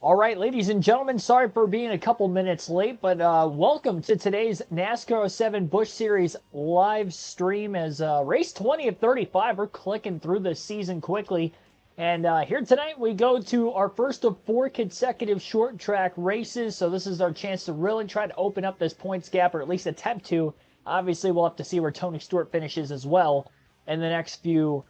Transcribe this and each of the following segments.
All right, ladies and gentlemen, sorry for being a couple minutes late, but welcome to today's NASCAR 07 Busch Series live stream as race 20 of 35. We're clicking through the season quickly. And here tonight we go to our first of 4 consecutive short track races. So this is our chance to really try to open up this points gap, or at least attempt to. Obviously, we'll have to see where Tony Stewart finishes as well in the next few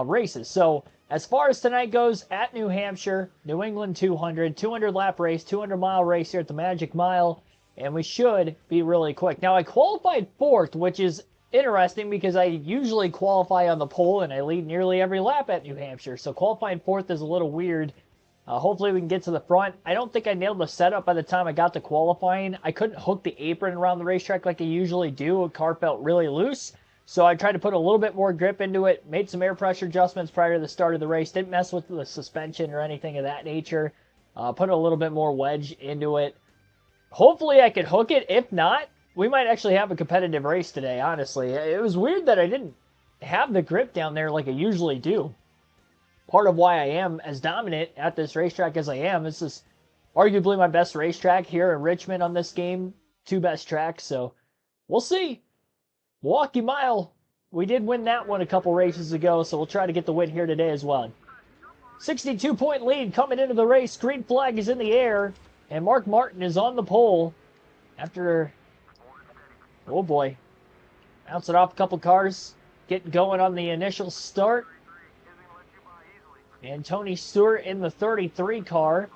races. So as far as tonight goes, at New Hampshire, New England 200 lap race, 200-mile race here at the Magic Mile, and we should be really quick. Now, I qualified 4th, which is interesting because I usually qualify on the pole, and I lead nearly every lap at New Hampshire, so qualifying 4th is a little weird. Hopefully we can get to the front. I don't think I nailed the setup by the time I got to qualifying. I couldn't hook the apron around the racetrack like I usually do. The car felt really loose. So I tried to put a little bit more grip into it, made some air pressure adjustments prior to the start of the race, didn't mess with the suspension or anything of that nature, put a little bit more wedge into it. Hopefully I could hook it. If not, we might actually have a competitive race today, honestly. It was weird that I didn't have the grip down there like I usually do. Part of why I am as dominant at this racetrack as I am. This is arguably my best racetrack here in Richmond on this game. 2 best tracks, so we'll see. Milwaukee Mile, we did win that one a couple races ago, so we'll try to get the win here today as well. 62-point lead coming into the race. Green flag is in the air, and Mark Martin is on the pole after, oh boy, bouncing off a couple cars, getting going on the initial start. And Tony Stewart in the 33 car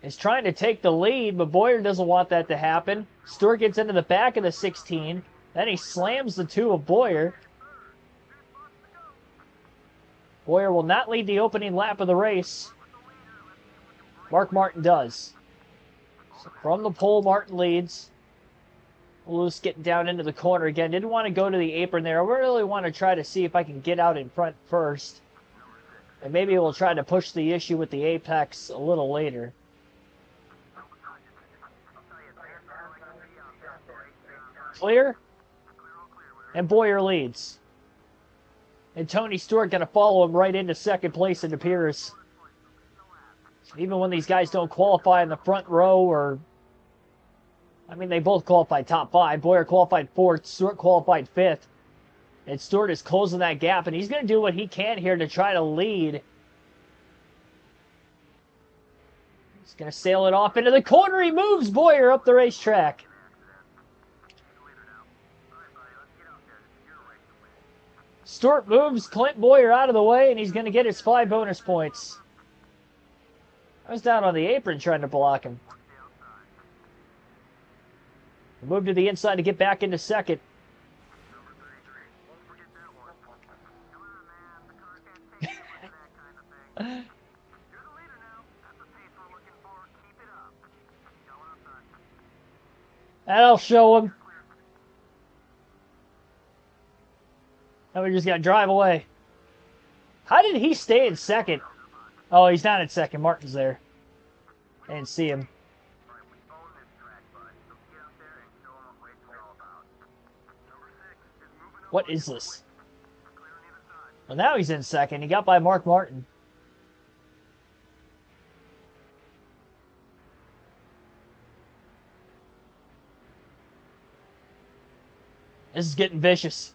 is trying to take the lead, but Boyer doesn't want that to happen. Stewart gets into the back of the 16. Then he slams the 2 of Boyer. Boyer will not lead the opening lap of the race. Mark Martin does. So from the pole, Martin leads. Lewis getting down into the corner again. Didn't want to go to the apron there. I really want to try to see if I can get out in front first. And maybe we'll try to push the issue with the apex a little later. Clear, and Boyer leads. And Tony Stewart going to follow him right into second place, it appears. Even when these guys don't qualify in the front row, or, I mean, they both qualified top 5. Boyer qualified 4th, Stewart qualified 5th. And Stewart is closing that gap, and he's going to do what he can here to try to lead. He's going to sail it off into the corner. He moves Boyer up the racetrack. Stewart moves Clint Boyer out of the way, and he's going to get his 5 bonus points. I was down on the apron trying to block him. Move to the inside to get back into second. That'll show him. Now we just got to drive away. How did he stay in second? Oh, he's not in second. Martin's there. I didn't see him. What is this? Well, now he's in second. He got by Mark Martin. This is getting vicious.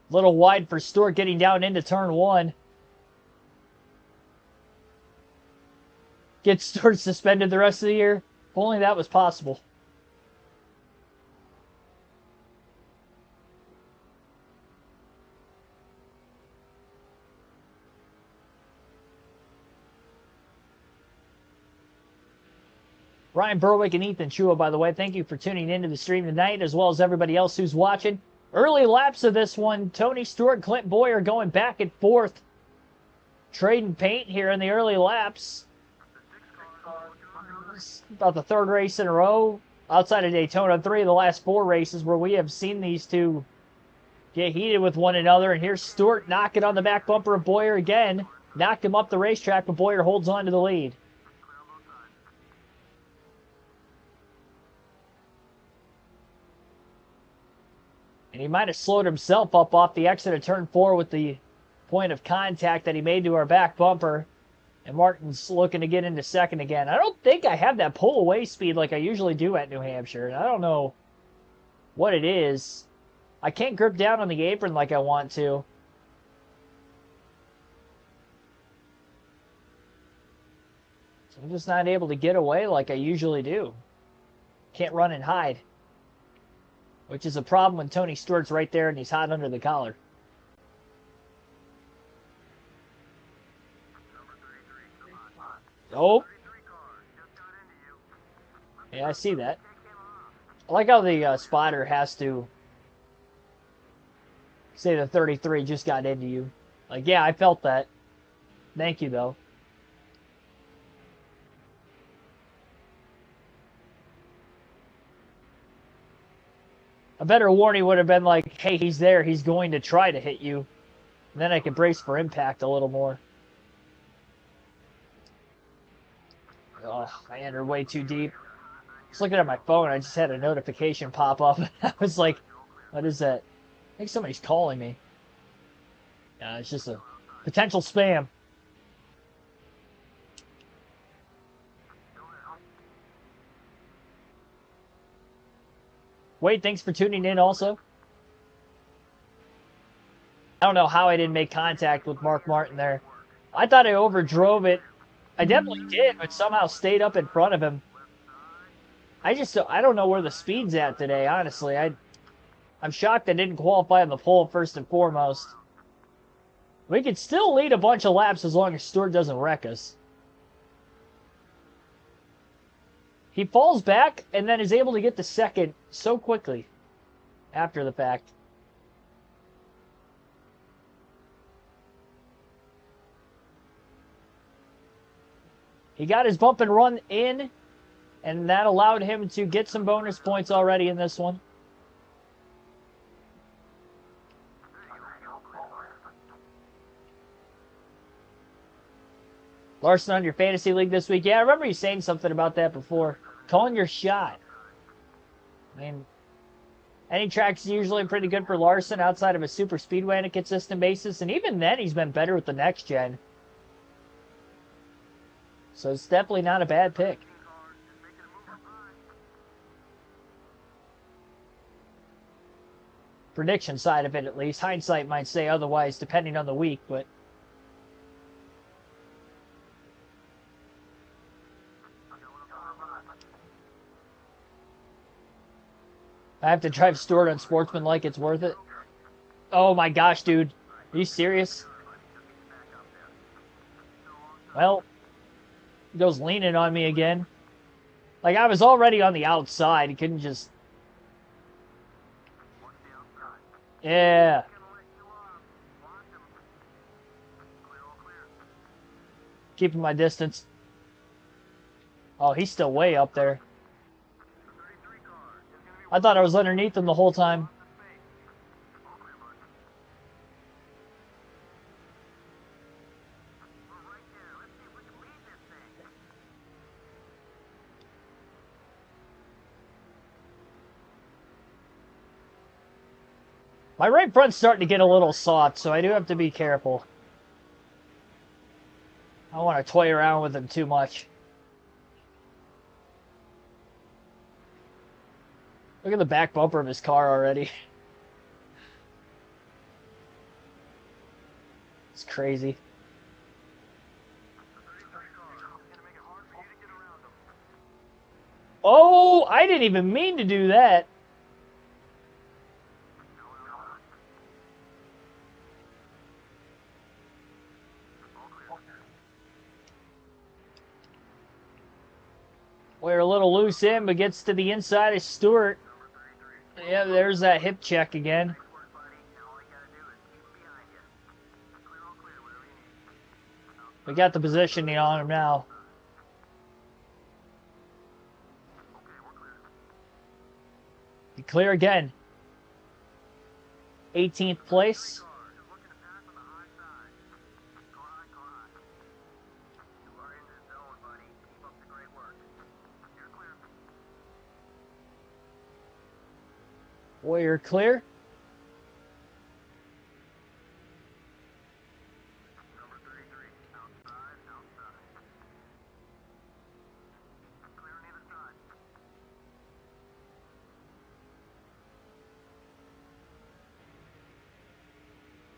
Little wide for Stewart getting down into turn 1. Get Stewart suspended the rest of the year. If only that was possible. Ryan Berwick and Ethan Chua, by the way, thank you for tuning into the stream tonight, as well as everybody else who's watching. Early laps of this one, Tony Stewart, Clint Boyer going back and forth, trading paint here in the early laps. It's about the 3rd race in a row, outside of Daytona, 3 of the last 4 races where we have seen these two get heated with one another. And here's Stewart knocking on the back bumper of Boyer again. Knocked him up the racetrack, but Boyer holds on to the lead. And he might have slowed himself up off the exit of turn 4 with the point of contact that he made to our back bumper. And Martin's looking to get into second again. I don't think I have that pull-away speed like I usually do at New Hampshire. And I don't know what it is. I can't grip down on the apron like I want to. So I'm just not able to get away like I usually do. Can't run and hide. Which is a problem when Tony Stewart's right there and he's hot under the collar. Oh. Yeah, I see that. I like how the spotter has to say the 33 just got into you. Like, yeah, I felt that. Thank you, though. A better warning would have been like, hey, he's there. He's going to try to hit you. And then I could brace for impact a little more. Oh, I entered way too deep. Just looking at my phone, I just had a notification pop up. I was like, what is that? I think somebody's calling me. Yeah, it's just a potential spam. Wade, thanks for tuning in also. I don't know how I didn't make contact with Mark Martin there. I thought I overdrove it. I definitely did, but somehow stayed up in front of him. I don't know where the speed's at today, honestly. I'm shocked I didn't qualify on the pole first and foremost. We could still lead a bunch of laps as long as Stewart doesn't wreck us. He falls back and then is able to get to second so quickly after the fact. He got his bump and run in, and that allowed him to get some bonus points already in this one. Larson on your fantasy league this week. Yeah, I remember you saying something about that before. Calling your shot. I mean, any track's usually pretty good for Larson outside of a super speedway on a consistent basis. And even then, he's been better with the next gen. So it's definitely not a bad pick. Prediction side of it, at least. Hindsight might say otherwise, depending on the week, but... I have to drive Stewart on Sportsman like it's worth it. Oh my gosh, dude. Are you serious? Well, he goes leaning on me again. Like, I was already on the outside. He couldn't just... Yeah. Keeping my distance. Oh, he's still way up there. I thought I was underneath him the whole time. My right front's starting to get a little soft, so I do have to be careful. I don't want to toy around with him too much. Look at the back bumper of his car already. It's crazy. Oh, I didn't even mean to do that. We're a little loose in, but gets to the inside of Stewart. Yeah, there's that hip check again. We got the positioning on him now. Be clear again. 18th place. Warrior clear.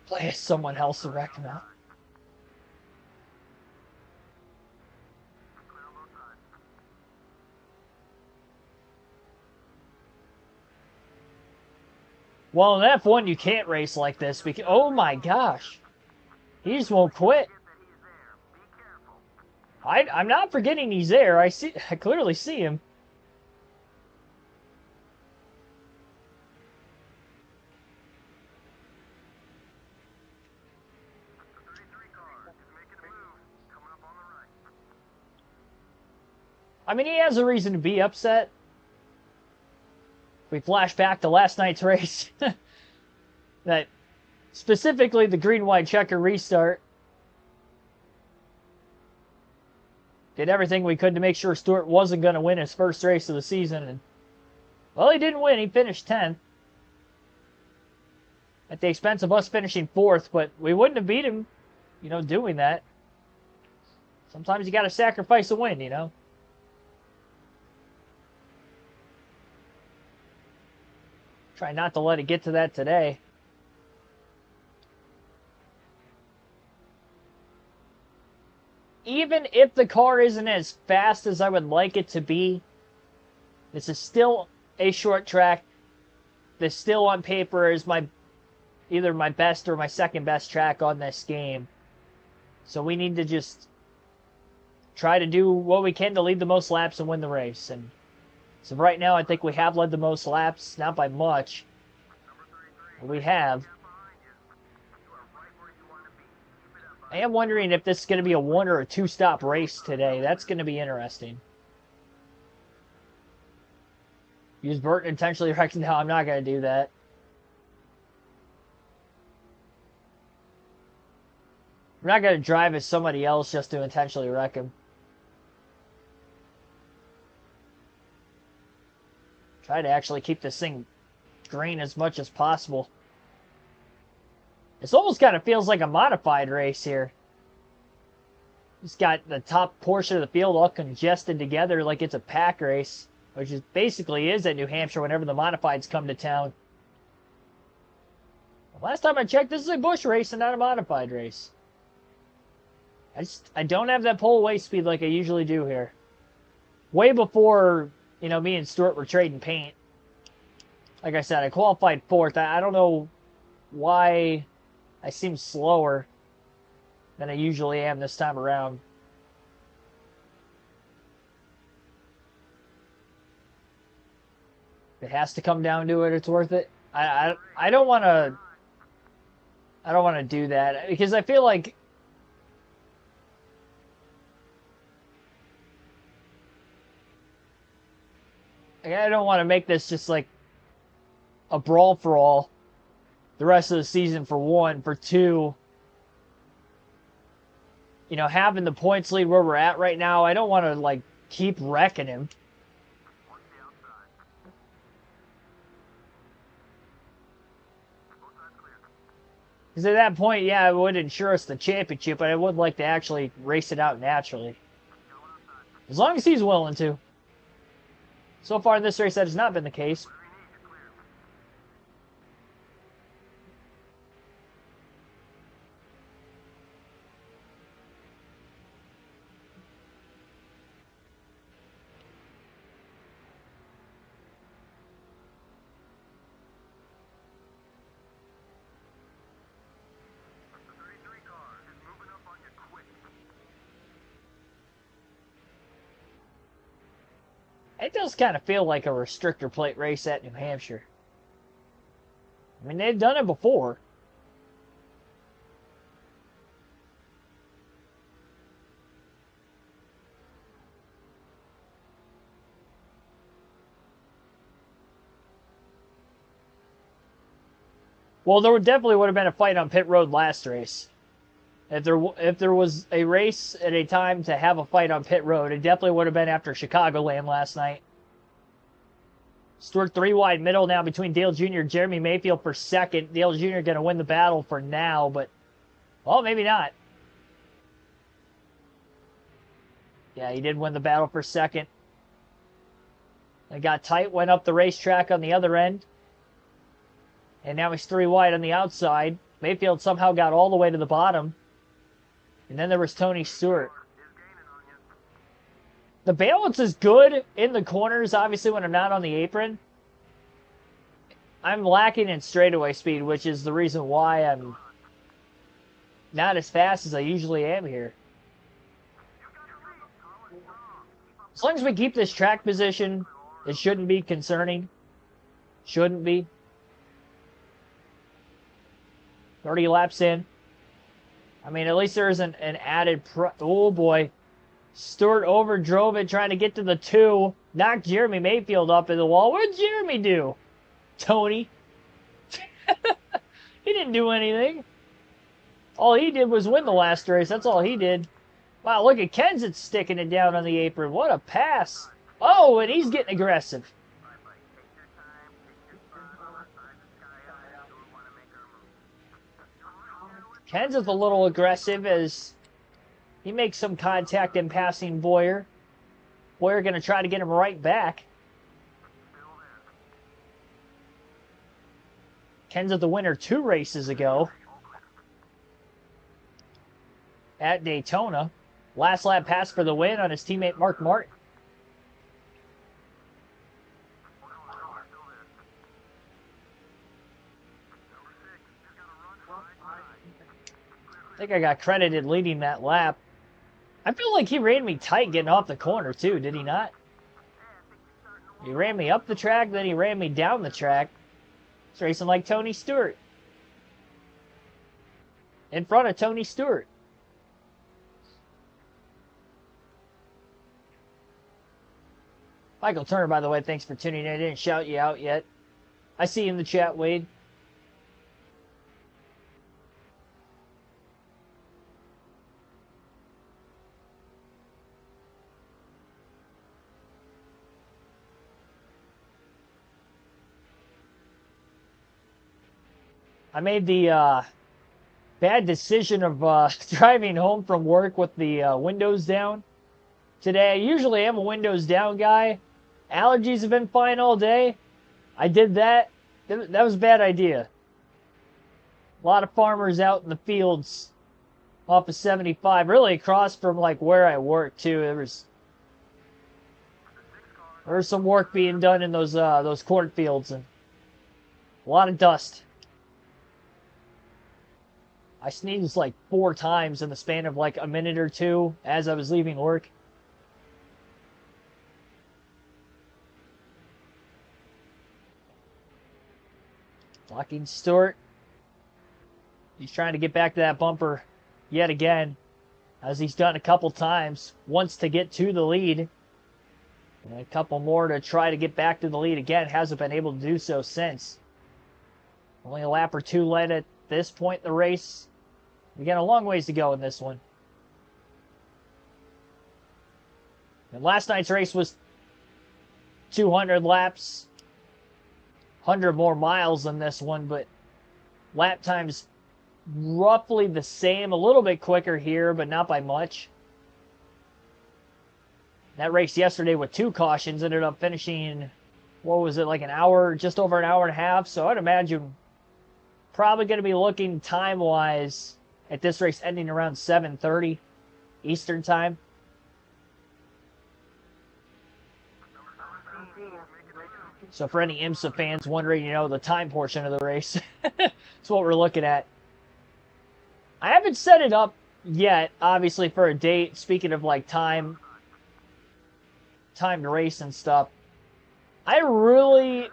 Play as someone else to wreck him out. Well, in F1, you can't race like this because, oh my gosh, he just won't quit. I'm not forgetting he's there. I clearly see him. I mean, he has a reason to be upset. We flash back to last night's race. That specifically the green-white checker restart. Did everything we could to make sure Stewart wasn't going to win his first race of the season. And, well, he didn't win. He finished 10th. At the expense of us finishing 4th, but we wouldn't have beat him, you know, doing that. Sometimes you got to sacrifice a win, you know. Try not to let it get to that today. Even if the car isn't as fast as I would like it to be, this is still a short track. This still on paper is either my best or my second best track on this game. So we need to just try to do what we can to lead the most laps and win the race. And so right now, I think we have led the most laps, not by much. But we have. I am wondering if this is going to be a 1 or a 2-stop race today. That's going to be interesting. Use Burt intentionally wrecked. No, I'm not going to do that. I'm not going to drive as somebody else just to intentionally wreck him. Try to actually keep this thing green as much as possible. This almost kind of feels like a modified race here. It's got the top portion of the field all congested together like it's a pack race, which is basically is at New Hampshire whenever the modifieds come to town. Last time I checked, this is a Busch race and not a modified race. I don't have that pole away speed like I usually do here. Way before, you know, me and Stewart were trading paint. Like I said, I qualified 4th. I don't know why I seem slower than I usually am this time around. If it has to come down to it, it's worth it. I don't want to do that because I feel like I don't want to make this just like a brawl for all the rest of the season, for one. For two, you know, having the points lead where we're at right now, I don't want to like keep wrecking him. Because at that point, yeah, it would ensure us the championship, but I would like to actually race it out naturally. As long as he's willing to. So far in this race, that has not been the case. It does kind of feel like a restrictor plate race at New Hampshire. I mean, they've done it before. Well, there definitely would have been a fight on pit road last race. If there was a race at a time to have a fight on pit road, it definitely would have been after Chicagoland last night. Stewart 3 wide middle now between Dale Jr. and Jeremy Mayfield for second. Dale Jr. going to win the battle for now, but, well, maybe not. Yeah, he did win the battle for second. It got tight, went up the racetrack on the other end. And now he's 3 wide on the outside. Mayfield somehow got all the way to the bottom. And then there was Tony Stewart. The balance is good in the corners, obviously, when I'm not on the apron. I'm lacking in straightaway speed, which is the reason why I'm not as fast as I usually am here. As long as we keep this track position, it shouldn't be concerning. Shouldn't be. 30 laps in. I mean, at least there isn't an added... Oh, boy. Stewart overdrove it, trying to get to the 2. Knocked Jeremy Mayfield up in the wall. What did Jeremy do? Tony. He didn't do anything. All he did was win the last race. That's all he did. Wow, look at Kenseth sticking it down on the apron. What a pass. Oh, and he's getting aggressive. Kenseth a little aggressive as he makes some contact in passing Boyer. Boyer going to try to get him right back. Kenseth the winner 2 races ago at Daytona. Last lap pass for the win on his teammate Mark Martin. I think I got credited leading that lap. I feel like he ran me tight getting off the corner too, did he not? He ran me up the track, then he ran me down the track. He's racing like Tony Stewart. In front of Tony Stewart. Michael Turner, by the way, thanks for tuning in. I didn't shout you out yet. I see you in the chat, Wade. I made the bad decision of driving home from work with the windows down today. I usually am a windows down guy. Allergies have been fine all day. I did that. That was a bad idea. A lot of farmers out in the fields off of 75, really across from like where I work too. There was some work being done in those cornfields and a lot of dust. I sneezed like 4 times in the span of like a minute or 2 as I was leaving work. Blocking Stewart. He's trying to get back to that bumper yet again, as he's done a couple times. Wants to get to the lead. And a couple more to try to get back to the lead again. Hasn't been able to do so since. Only a lap or 2 led at this point in the race. We got a long ways to go in this one. And last night's race was 200 laps. 100 more miles than this one, but lap time's roughly the same. A little bit quicker here, but not by much. That race yesterday with 2 cautions ended up finishing, what was it, like an hour, just over an hour and a half. So I'd imagine probably going to be looking time-wise at this race ending around 7:30 Eastern time. So for any IMSA fans wondering, the time portion of the race, that's what we're looking at. I haven't set it up yet, obviously, for a date. Speaking of like time to race and stuff, I really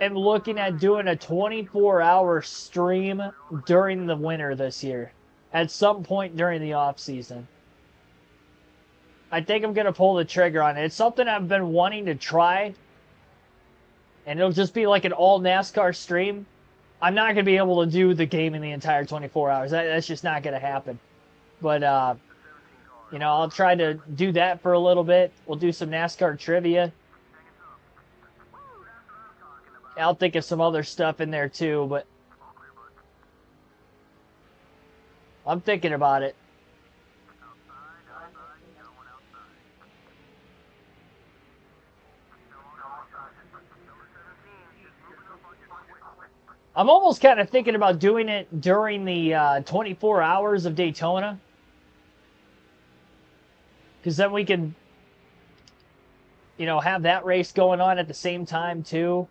am looking at doing a 24-hour stream during the winter this year, at some point during the off season. I think I'm going to pull the trigger on it. It's something I've been wanting to try, and it'll just be like an all NASCAR stream. I'm not going to be able to do the game in the entire 24 hours. That's just not going to happen. But, I'll try to do that for a little bit. We'll do some NASCAR trivia. I'll think of some other stuff in there too, but I'm thinking about it. I'm almost kind of thinking about doing it during the 24 hours of Daytona. Because then we can, have that race going on at the same time, too.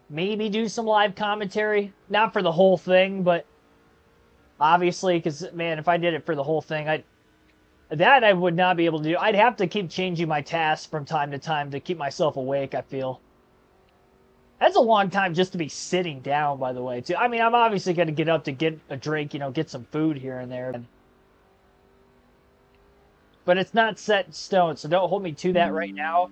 Maybe do some live commentary. Not for the whole thing, but obviously, because, man, if I did it for the whole thing, I would not be able to do. I'd have to keep changing my tasks from time to time to keep myself awake, I feel. That's a long time just to be sitting down, by the way, too. I mean, I'm obviously going to get up to get a drink, get some food here and there. But it's not set in stone, so don't hold me to that right now.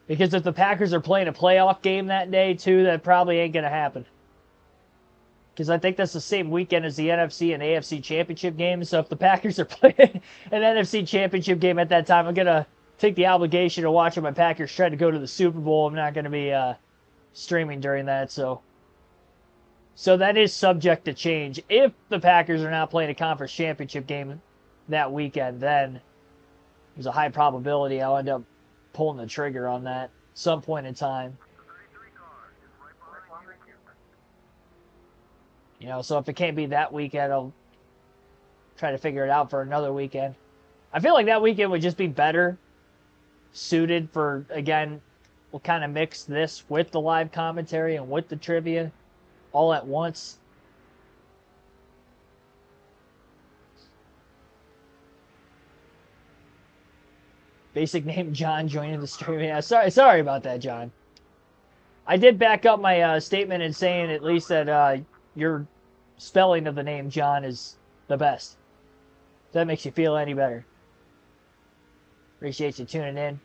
Because if the Packers are playing a playoff game that day, too, that probably ain't going to happen. Because I think that's the same weekend as the NFC and AFC championship games. So if the Packers are playing an NFC championship game at that time, I'm going to take the obligation of watching my Packers try to go to the Super Bowl. I'm not going to be streaming during that. So that is subject to change. If the Packers are not playing a conference championship game that weekend, then there's a high probability I'll end up pulling the trigger on that some point in time. So if it can't be that weekend, I'll try to figure it out for another weekend. I feel like that weekend would just be better suited for, again, we'll kind of mix this with the live commentary and with the trivia all at once. Basic name John joining the stream. Yeah, sorry about that, John. I did back up my statement in saying at least that your spelling of the name John is the best. If that makes you feel any better. Appreciate you tuning in.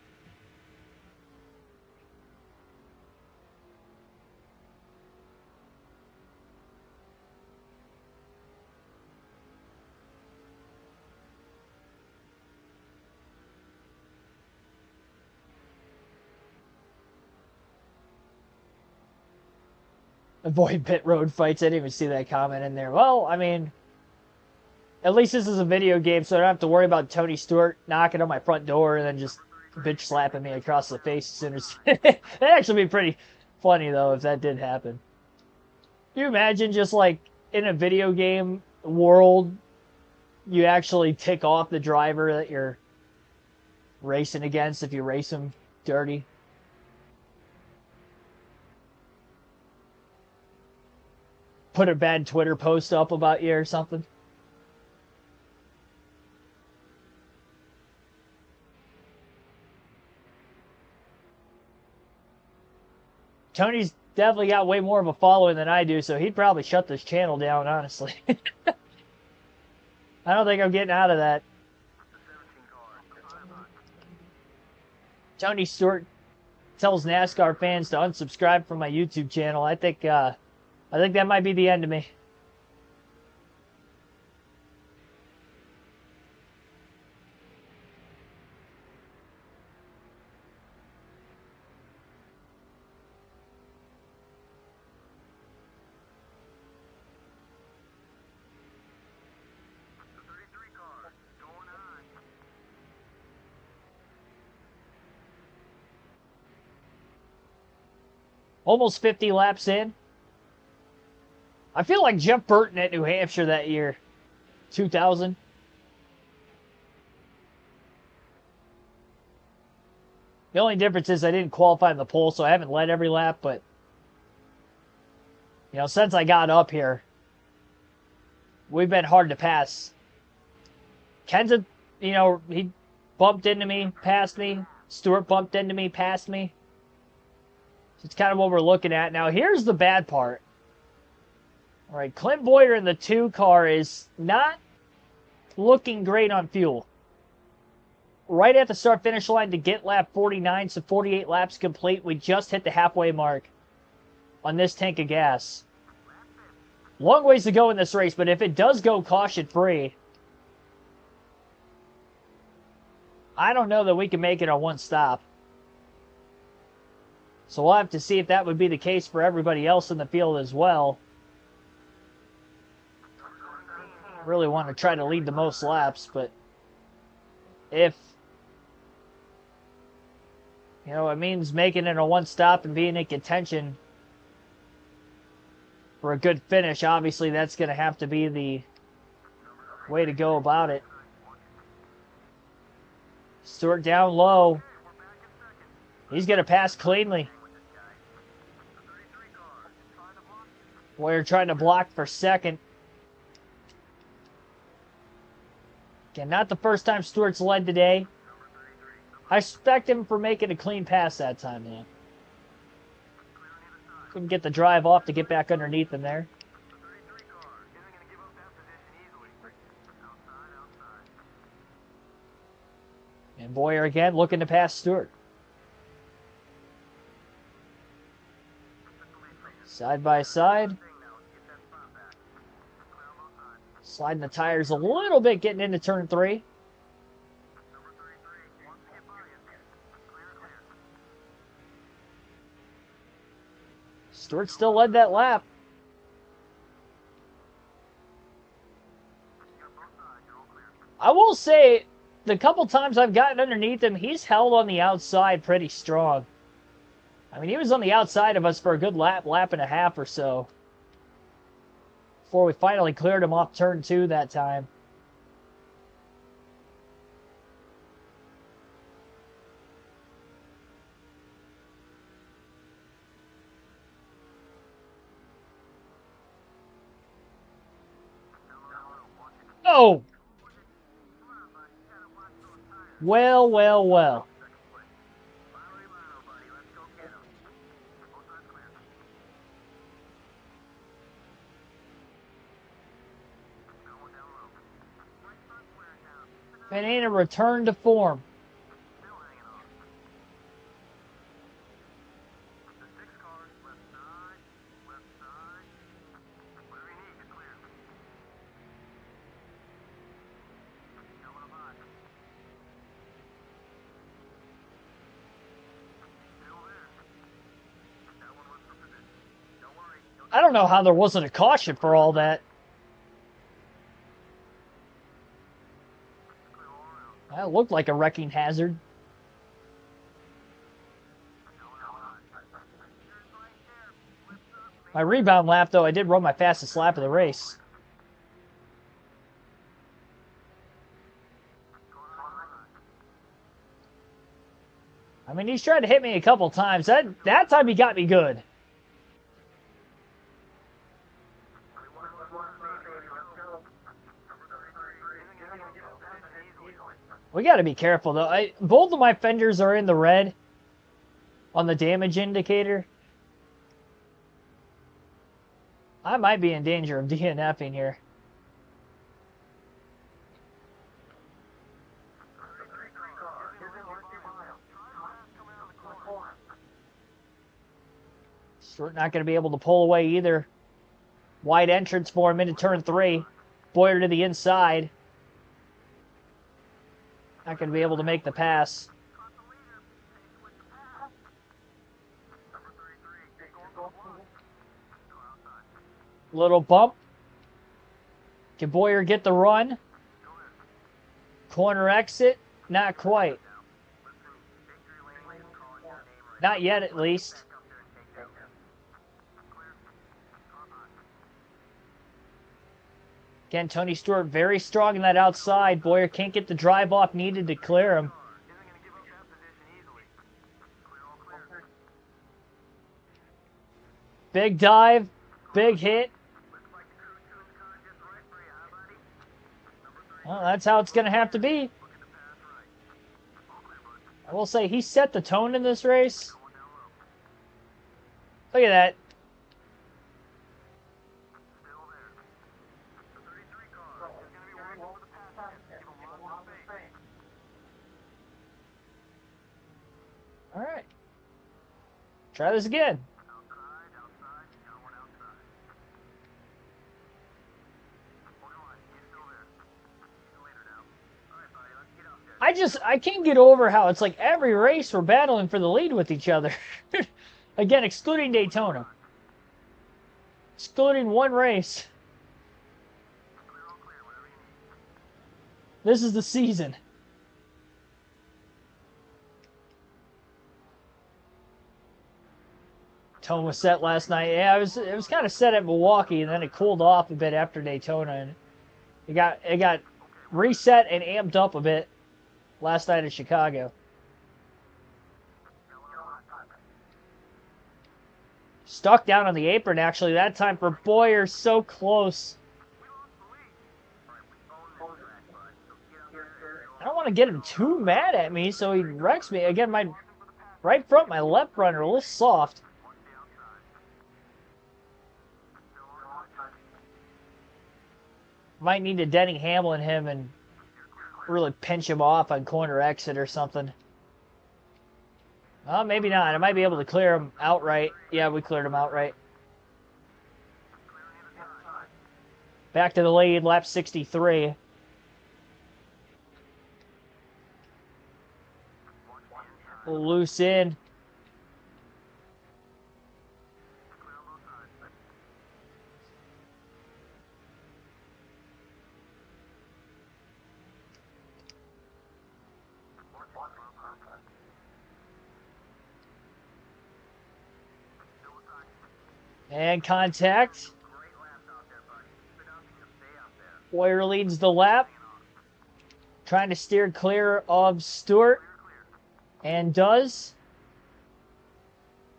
Avoid pit road fights. I didn't even see that comment in there. Well, I mean, at least this is a video game, so I don't have to worry about Tony Stewart knocking on my front door and then just bitch slapping me across the face as soon as... That'd actually be pretty funny, though, if that did happen. Can you imagine just, like, in a video game world, you actually tick off the driver that you're racing against if you race him dirty? Put a bad Twitter post up about you or something. Tony's definitely got way more of a following than I do, so he'd probably shut this channel down, honestly. I don't think I'm getting out of that. Tony Stewart tells NASCAR fans to unsubscribe from my YouTube channel. I think that might be the end of me. Almost 50 laps in. I feel like Jeff Burton at New Hampshire that year. 2000. The only difference is I didn't qualify in the pole, so I haven't led every lap, but since I got up here, we've been hard to pass. Ken's he bumped into me, passed me. Stewart bumped into me, passed me. So it's kind of what we're looking at. Now, here's the bad part. All right, Clint Boyer in the 2 car is not looking great on fuel. Right at the start-finish line to get lap 49, so 48 laps complete. We just hit the halfway mark on this tank of gas. Long ways to go in this race, but if it does go caution-free, I don't know that we can make it on one stop. So we'll have to see if that would be the case for everybody else in the field as well. Really want to try to lead the most laps, but if it means making it a one stop and being in contention, for a good finish. Obviously, that's going to have to be the way to go about it. Stewart down low. He's going to pass cleanly. Boyer trying to block for second. Again, not the first time Stewart's led today. I expect him for making a clean pass that time, though. Couldn't get the drive off to get back underneath him there. And Boyer again looking to pass Stewart. Side by side. Sliding the tires a little bit getting into turn 3. Stewart still led that lap. I will say, the couple times I've gotten underneath him, he's held on the outside pretty strong. I mean, he was on the outside of us for a good lap and a half or so, before we finally cleared him off turn 2 that time. Oh! Well, well, well. If it ain't a return to form. I don't know how there wasn't a caution for all that. That looked like a wrecking hazard. My rebound lap, though, I did run my fastest lap of the race. I mean, he's tried to hit me a couple times. That time he got me good. We got to be careful, though. Both of my fenders are in the red on the damage indicator. I might be in danger of DNFing here. Stewart not going to be able to pull away either. Wide entrance for him into turn 3. Boyer to the inside. Not going to be able to make the pass. Little bump. Can Boyer get the run? Corner exit? Not quite. Not yet, at least. Again, Tony Stewart very strong in that outside. Boyer can't get the drive off needed to clear him. Big dive, big hit. Well, that's how it's going to have to be. I will say, he set the tone in this race. Look at that. All right. Try this again. I can't get over how it's like every race we're battling for the lead with each other. Again, excluding Daytona. Excluding one race. This is the season. Tone was set last night. Yeah, it was kind of set at Milwaukee, and then it cooled off a bit after Daytona, and it got reset and amped up a bit last night in Chicago. Stuck down on the apron actually that time for Boyer, so close. I don't want to get him too mad at me, so he wrecks me. Again, my right front, my left front are a little soft. Might need to Denny Hamlin him and really pinch him off on corner exit or something. Maybe not. I might be able to clear him outright. Yeah, we cleared him outright. Back to the lead, lap 63. Loose in. And contact. Boyer leads the lap. Trying to steer clear of Stewart. And does.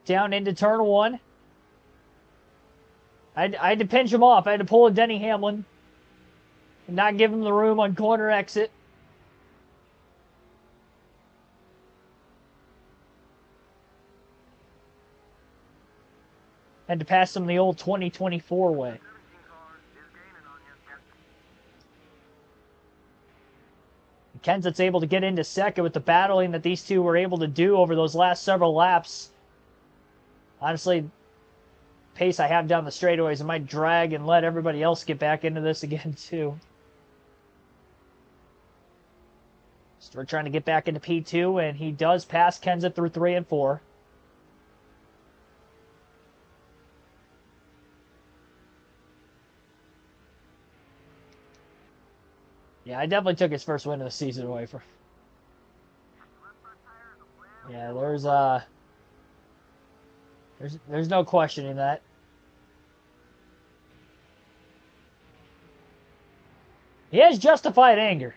Down into turn one. I had to pinch him off. I had to pull a Denny Hamlin. And not give him the room on corner exit. Had to pass him the old 2024 way. Kenseth's able to get into second with the battling that these two were able to do over those last several laps. Honestly, pace I have down the straightaways, I might drag and let everybody else get back into this again too. So we're trying to get back into P2, and he does pass Kenseth through 3 and 4. Yeah, I definitely took his first win of the season away from. Yeah, there's no questioning that. He has justified anger.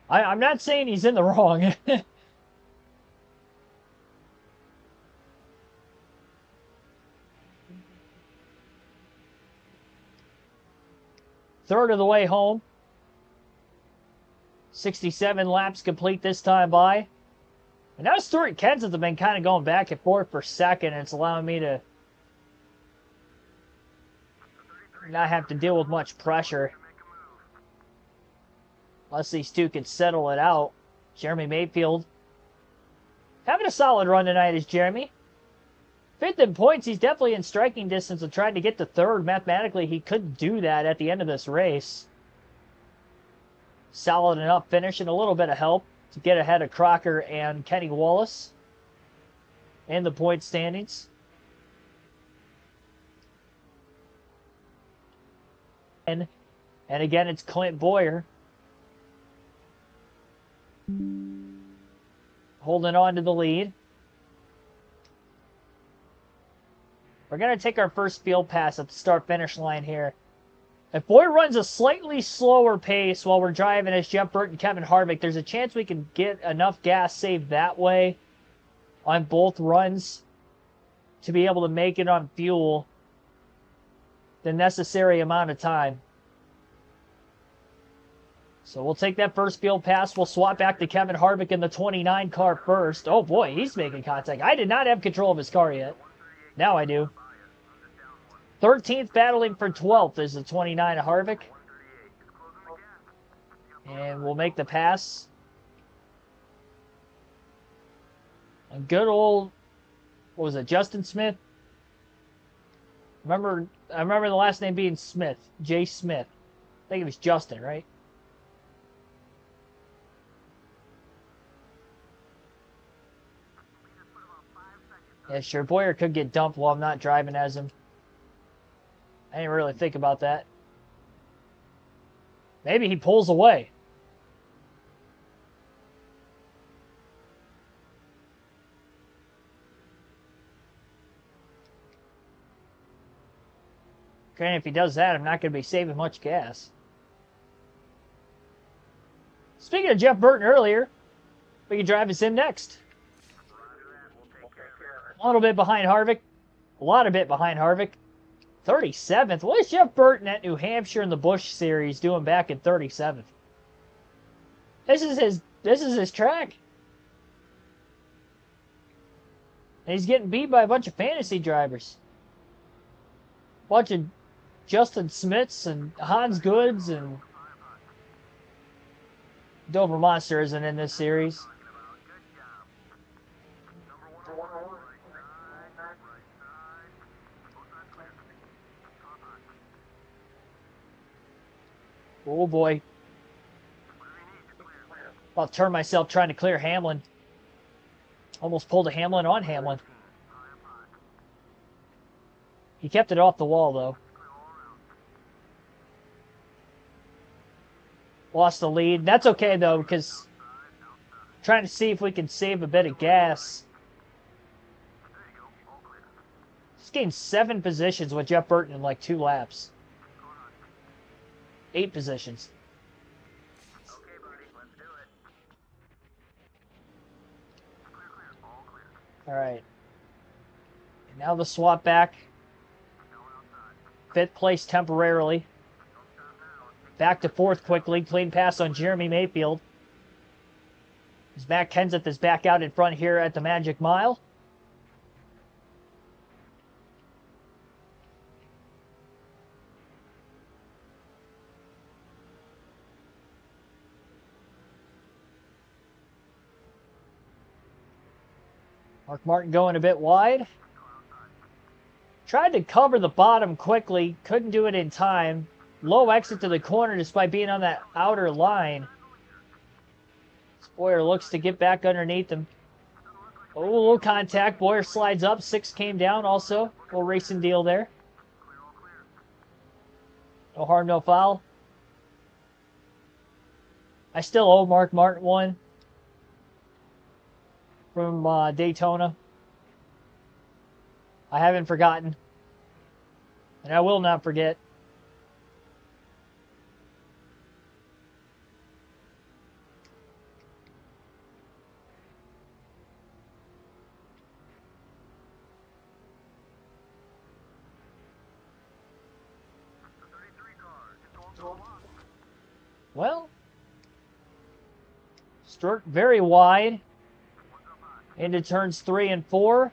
I'm not saying he's in the wrong. Third of the way home. 67 laps complete this time by. And now Stewart and Kenseth have been kind of going back and forth for second, and it's allowing me to not have to deal with much pressure. Unless these two can settle it out. Jeremy Mayfield having a solid run tonight is Jeremy. Fifth in points, he's definitely in striking distance of trying to get to third. Mathematically, he could do that at the end of this race. Solid enough finish and a little bit of help to get ahead of Crocker and Kenny Wallace in the point standings. And again, it's Clint Boyer holding on to the lead. We're going to take our first field pass at the start-finish line here. If Boyer runs a slightly slower pace while we're driving as Jeff Burton and Kevin Harvick, there's a chance we can get enough gas saved that way on both runs to be able to make it on fuel the necessary amount of time. So we'll take that first field pass. We'll swap back to Kevin Harvick in the 29 car first. Oh boy, he's making contact. I did not have control of his car yet. Now I do. 13th battling for 12th is the 29 of Harvick. And we'll make the pass. A good old, what was it, Justin Smith? I remember the last name being Smith, Jay Smith. I think it was Justin, right? Yeah, sure. Boyer could get dumped while I'm not driving as him. I didn't really think about that. Maybe he pulls away. Granted, if he does that, I'm not going to be saving much gas. Speaking of Jeff Burton earlier, we can drive us in next. A little bit behind Harvick. A lot of bit behind Harvick. 37th. What is Jeff Burton at New Hampshire in the Busch series doing back in 37th? This is his track. And he's getting beat by a bunch of fantasy drivers. A bunch of Justin Smiths and Hans Goods and Dover Monster isn't in this series. Oh boy. I'll turn myself trying to clear Hamlin. Almost pulled a Hamlin on Hamlin. He kept it off the wall though. Lost the lead. That's okay though, because trying to see if we can save a bit of gas. Just gained 7 positions with Jeff Burton in like 2 laps. 8 positions. Okay, buddy, let's do it. All right. And now the swap back. 5th place temporarily. Back to 4th quickly. Clean pass on Jeremy Mayfield. As Matt Kenseth is back out in front here at the Magic Mile. Mark Martin going a bit wide. Tried to cover the bottom quickly. Couldn't do it in time. Low exit to the corner despite being on that outer line. Boyer looks to get back underneath him. Oh, a little contact. Boyer slides up. 6 came down also. Little racing deal there. No harm, no foul. I still owe Mark Martin one from Daytona. I haven't forgotten. And I will not forget. Well, Stewart very wide into turns 3 and 4.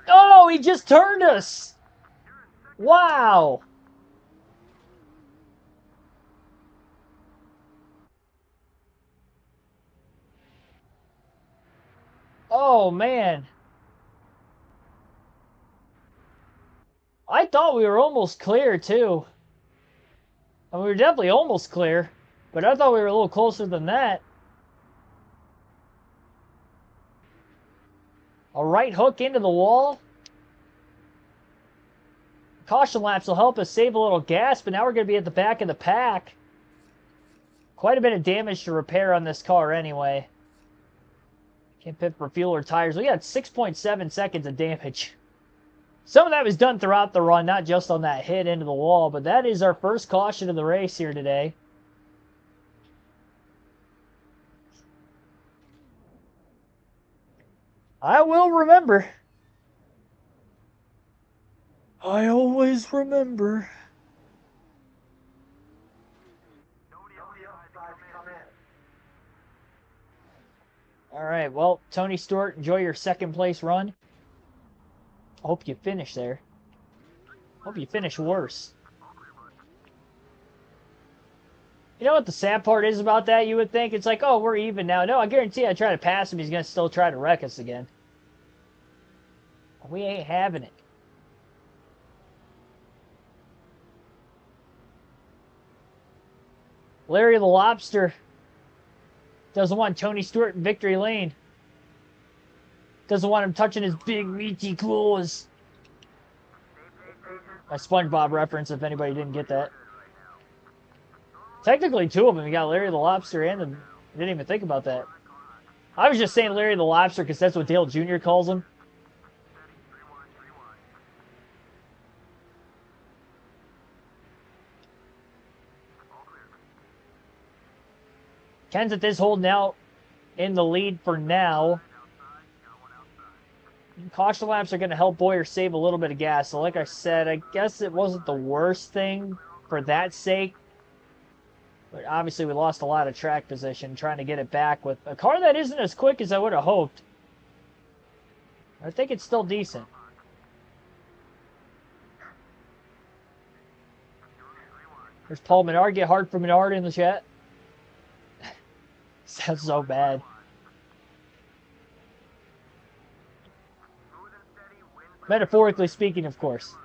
Oh, he just turned us. Wow. Oh, man. I thought we were almost clear, too. And we were definitely almost clear, but I thought we were a little closer than that. A right hook into the wall. Caution laps will help us save a little gas, but now we're going to be at the back of the pack. Quite a bit of damage to repair on this car anyway. Can't pit for fuel or tires. We got 6.7 seconds of damage. Some of that was done throughout the run, not just on that hit into the wall, but that is our first caution of the race here today. I will remember. I always remember. All right, well, Tony Stewart, enjoy your 2nd place run. I hope you finish there. Hope you finish worse. You know what the sad part is about that? You would think it's like, oh, we're even now. No, I guarantee I try to pass him, he's going to still try to wreck us again. We ain't having it. Larry the Lobster doesn't want Tony Stewart in victory lane. Doesn't want him touching his big meaty claws. My SpongeBob reference, if anybody didn't get that. Technically 2 of them. You got Larry the Lobster and I didn't even think about that. I was just saying Larry the Lobster because that's what Dale Jr. calls him. Kenseth is holding out in the lead for now. Caution laps are going to help Bowyer save a little bit of gas. So like I said, I guess it wasn't the worst thing for that sake. But obviously we lost a lot of track position trying to get it back with a car that isn't as quick as I would have hoped. I think it's still decent. There's Paul Menard. Get hard for Menard in the chat. Sounds so bad. Metaphorically speaking, of course.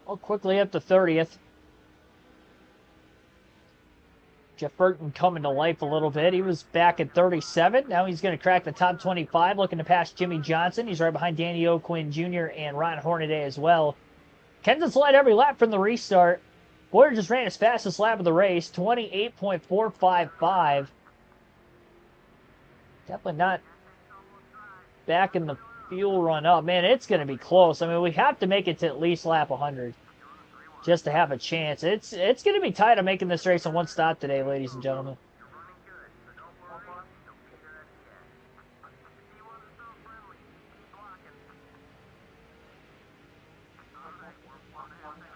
Oh, quickly up to 30th. Jeff Burton coming to life a little bit. He was back at 37. Now he's going to crack the top 25, looking to pass Jimmy Johnson. He's right behind Danny O'Quinn Jr. and Ron Hornaday as well. Kenseth's led every lap from the restart. Bowyer just ran his fastest lap of the race, 28.455. Definitely not back in the fuel run up. Man, it's going to be close. I mean, we have to make it to at least lap 100 just to have a chance. It's going to be tight on making this race in one stop today, ladies and gentlemen.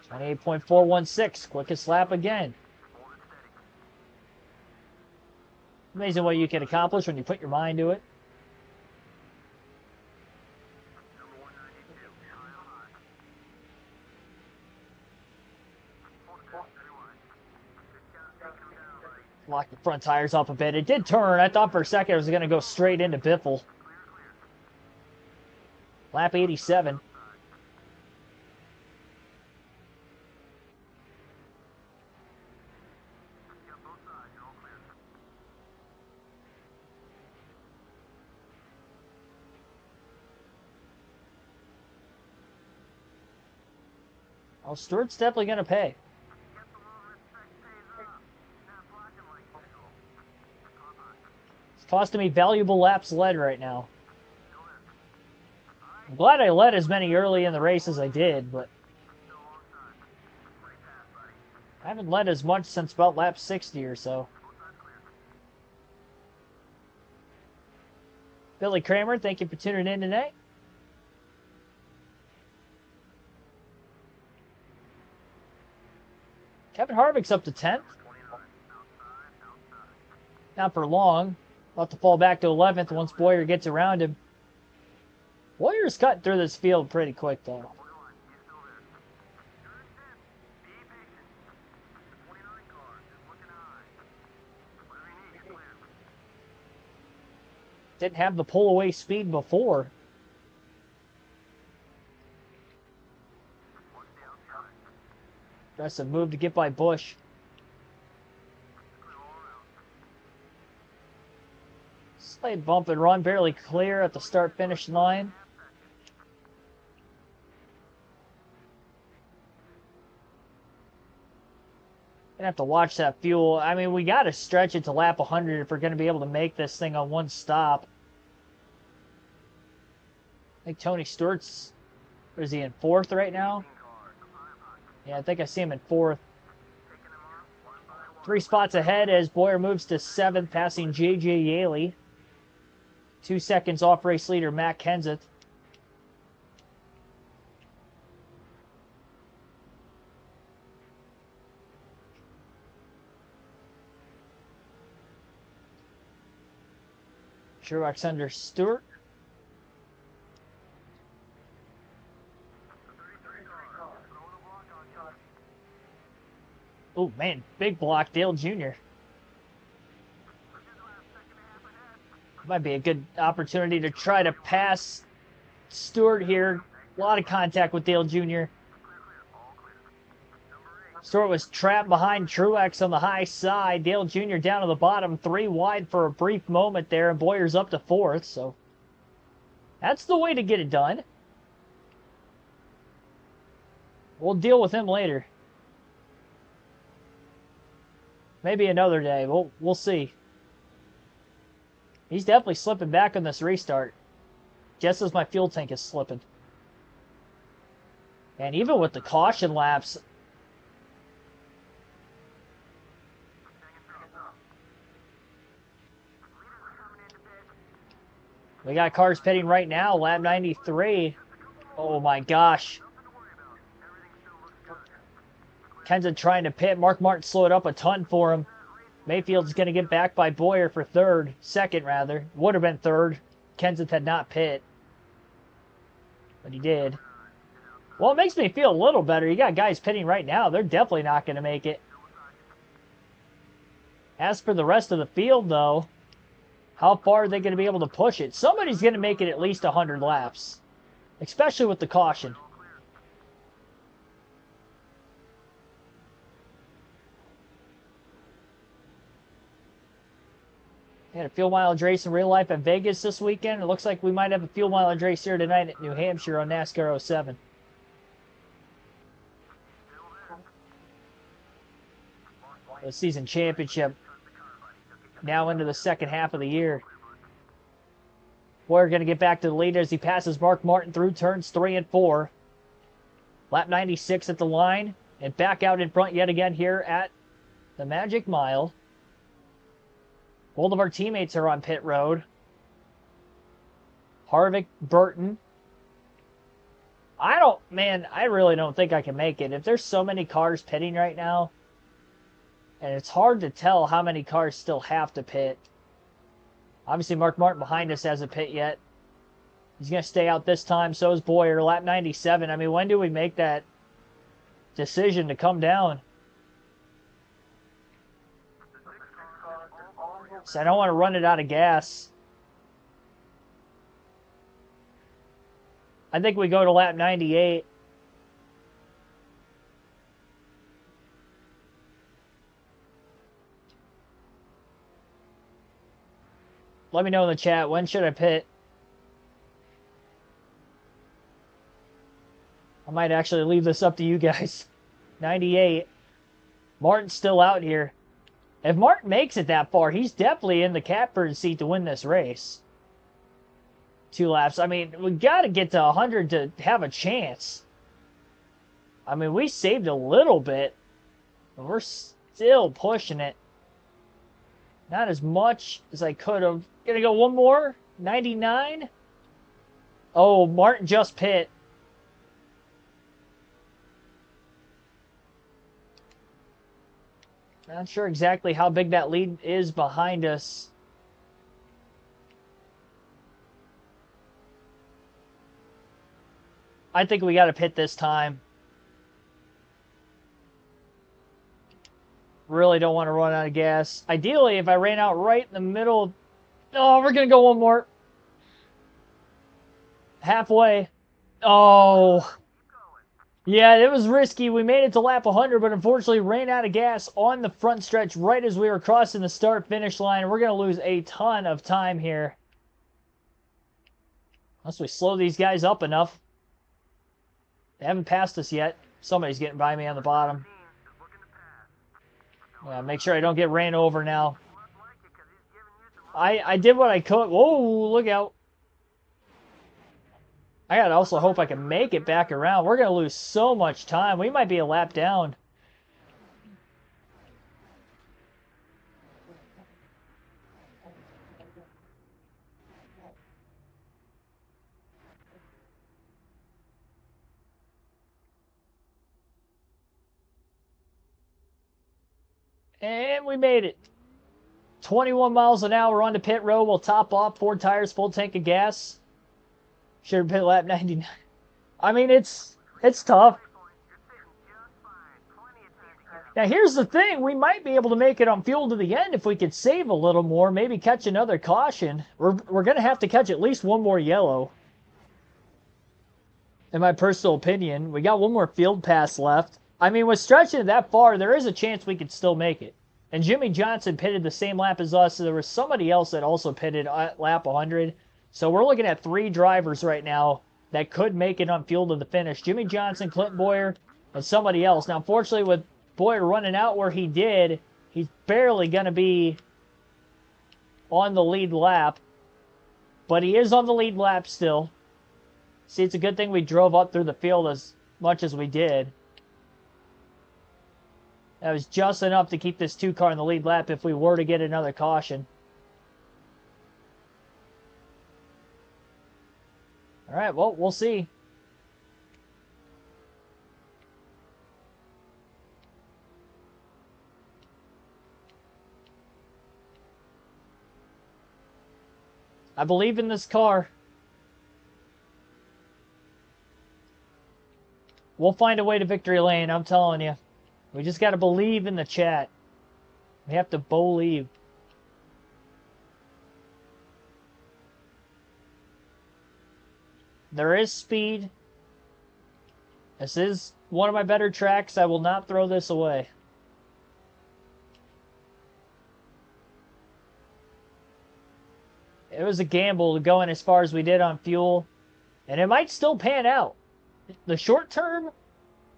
.416, quickest lap again. Amazing what you can accomplish when you put your mind to it. Lock the front tires up a bit. It did turn. I thought for a second it was going to go straight into Biffle. Lap 87. Well, Stewart's definitely going to pay. It's costing me valuable laps led right now. I'm glad I led as many early in the race as I did, but I haven't led as much since about lap 60 or so. Billy Kramer, thank you for tuning in today. Kevin Harvick's up to 10th. Not for long. About to fall back to 11th once Bowyer gets around him. Bowyer's cutting through this field pretty quick, though. Didn't have the pull-away speed before. Aggressive move to get by Busch. Slight bump and run, barely clear at the start-finish line. Gonna have to watch that fuel. I mean, we got to stretch it to lap 100 if we're going to be able to make this thing on one stop. I think Tony Stewart's, or is he in 4th right now? Yeah, I think I see him in 4th. 3 spots ahead as Bowyer moves to 7th, passing J.J. Yaley. 2 seconds off race leader Matt Kenseth. Truex under Stewart. Oh, man, big block, Dale Jr. Might be a good opportunity to try to pass Stewart here. A lot of contact with Dale Jr. Stewart was trapped behind Truex on the high side. Dale Jr. down to the bottom, 3 wide for a brief moment there, and Bowyer's up to 4th, so that's the way to get it done. We'll deal with him later. Maybe another day. We'll see. He's definitely slipping back on this restart. Just as my fuel tank is slipping. And even with the caution laps, we got cars pitting right now, lap 93. Oh my gosh. Kenza trying to pit. Mark Martin slowed up a ton for him. Mayfield's going to get back by Boyer for second rather. Would have been third. Kenseth had not pit. But he did. Well, it makes me feel a little better. You got guys pitting right now. They're definitely not going to make it. As for the rest of the field, though, how far are they going to be able to push it? Somebody's going to make it at least 100 laps. Especially with the caution. Had a fuel mileage race in real life at Vegas this weekend. It looks like we might have a fuel mileage race here tonight at New Hampshire on NASCAR 07. The season championship now into the second half of the year. Boyer going to get back to the lead as he passes Mark Martin through turns 3 and 4. Lap 96 at the line and back out in front yet again here at the Magic Mile. Both of our teammates are on pit road. Harvick, Burton. I really don't think I can make it. If there's so many cars pitting right now, and it's hard to tell how many cars still have to pit. Obviously, Mark Martin behind us hasn't pit yet. He's going to stay out this time. So is Boyer. Lap 97. I mean, when do we make that decision to come down? So I don't want to run it out of gas. I think we go to lap 98. Let me know in the chat, when should I pit? I might actually leave this up to you guys. 98. Martin's still out here. If Martin makes it that far, he's definitely in the catbird seat to win this race. 2 laps. I mean, we got to get to 100 to have a chance. I mean, we saved a little bit, but we're still pushing it. Not as much as I could have. Gonna go one more. 99. Oh, Martin just pit. Not sure exactly how big that lead is behind us. I think we got to pit this time. Really don't want to run out of gas. Ideally, if I ran out right in the middle. Oh, we're going to go one more. Halfway. Oh. Yeah, it was risky. We made it to lap 100, but unfortunately ran out of gas on the front stretch right as we were crossing the start-finish line. We're going to lose a ton of time here. Unless we slow these guys up enough. They haven't passed us yet. Somebody's getting by me on the bottom. Yeah, make sure I don't get ran over now. I did what I could. Whoa, look out. I gotta also hope I can make it back around. We're gonna lose so much time. We might be a lap down. And we made it. 21 miles an hour on the pit road. We'll top off 4 tires, full tank of gas. Should have pit lap 99. I mean, it's tough. Now, here's the thing. We might be able to make it on fuel to the end if we could save a little more. Maybe catch another caution. We're going to have to catch at least one more yellow. In my personal opinion. We got one more field pass left. I mean, with stretching it that far, there is a chance we could still make it. And Jimmy Johnson pitted the same lap as us. So there was somebody else that also pitted at lap 100. So we're looking at 3 drivers right now that could make it on fuel to the finish. Jimmy Johnson, Clint Boyer, and somebody else. Now, unfortunately, with Boyer running out where he did, He's barely going to be on the lead lap, but he is on the lead lap still. See, it's a good thing we drove up through the field as much as we did. That was just enough to keep this 2-car in the lead lap if we were to get another caution. All right, well, we'll see. I believe in this car. We'll find a way to victory lane, I'm telling you. We just got to believe in the chat. We have to believe. There is speed. This is one of my better tracks. I will not throw this away. It was a gamble to go in as far as we did on fuel. And it might still pan out. The short term,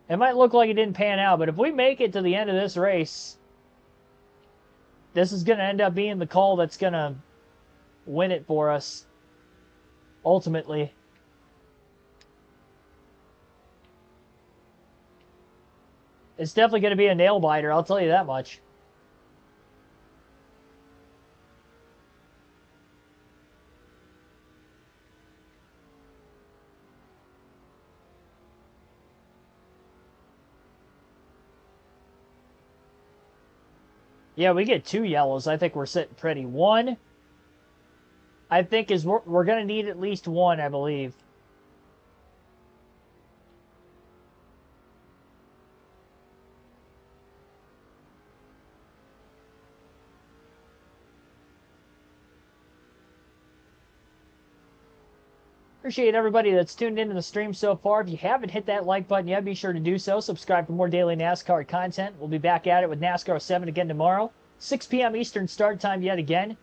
it might look like it didn't pan out. But if we make it to the end of this race, this is going to end up being the call that's going to win it for us. Ultimately. It's definitely going to be a nail biter, I'll tell you that much. Yeah, we get 2 yellows. I think we're sitting pretty. 1, I think is we're going to need at least 1, I believe. Appreciate everybody that's tuned into the stream so far. If you haven't hit that like button yet, be sure to do so. Subscribe for more daily NASCAR content. We'll be back at it with NASCAR 7 again tomorrow. 6 p.m. Eastern start time yet again.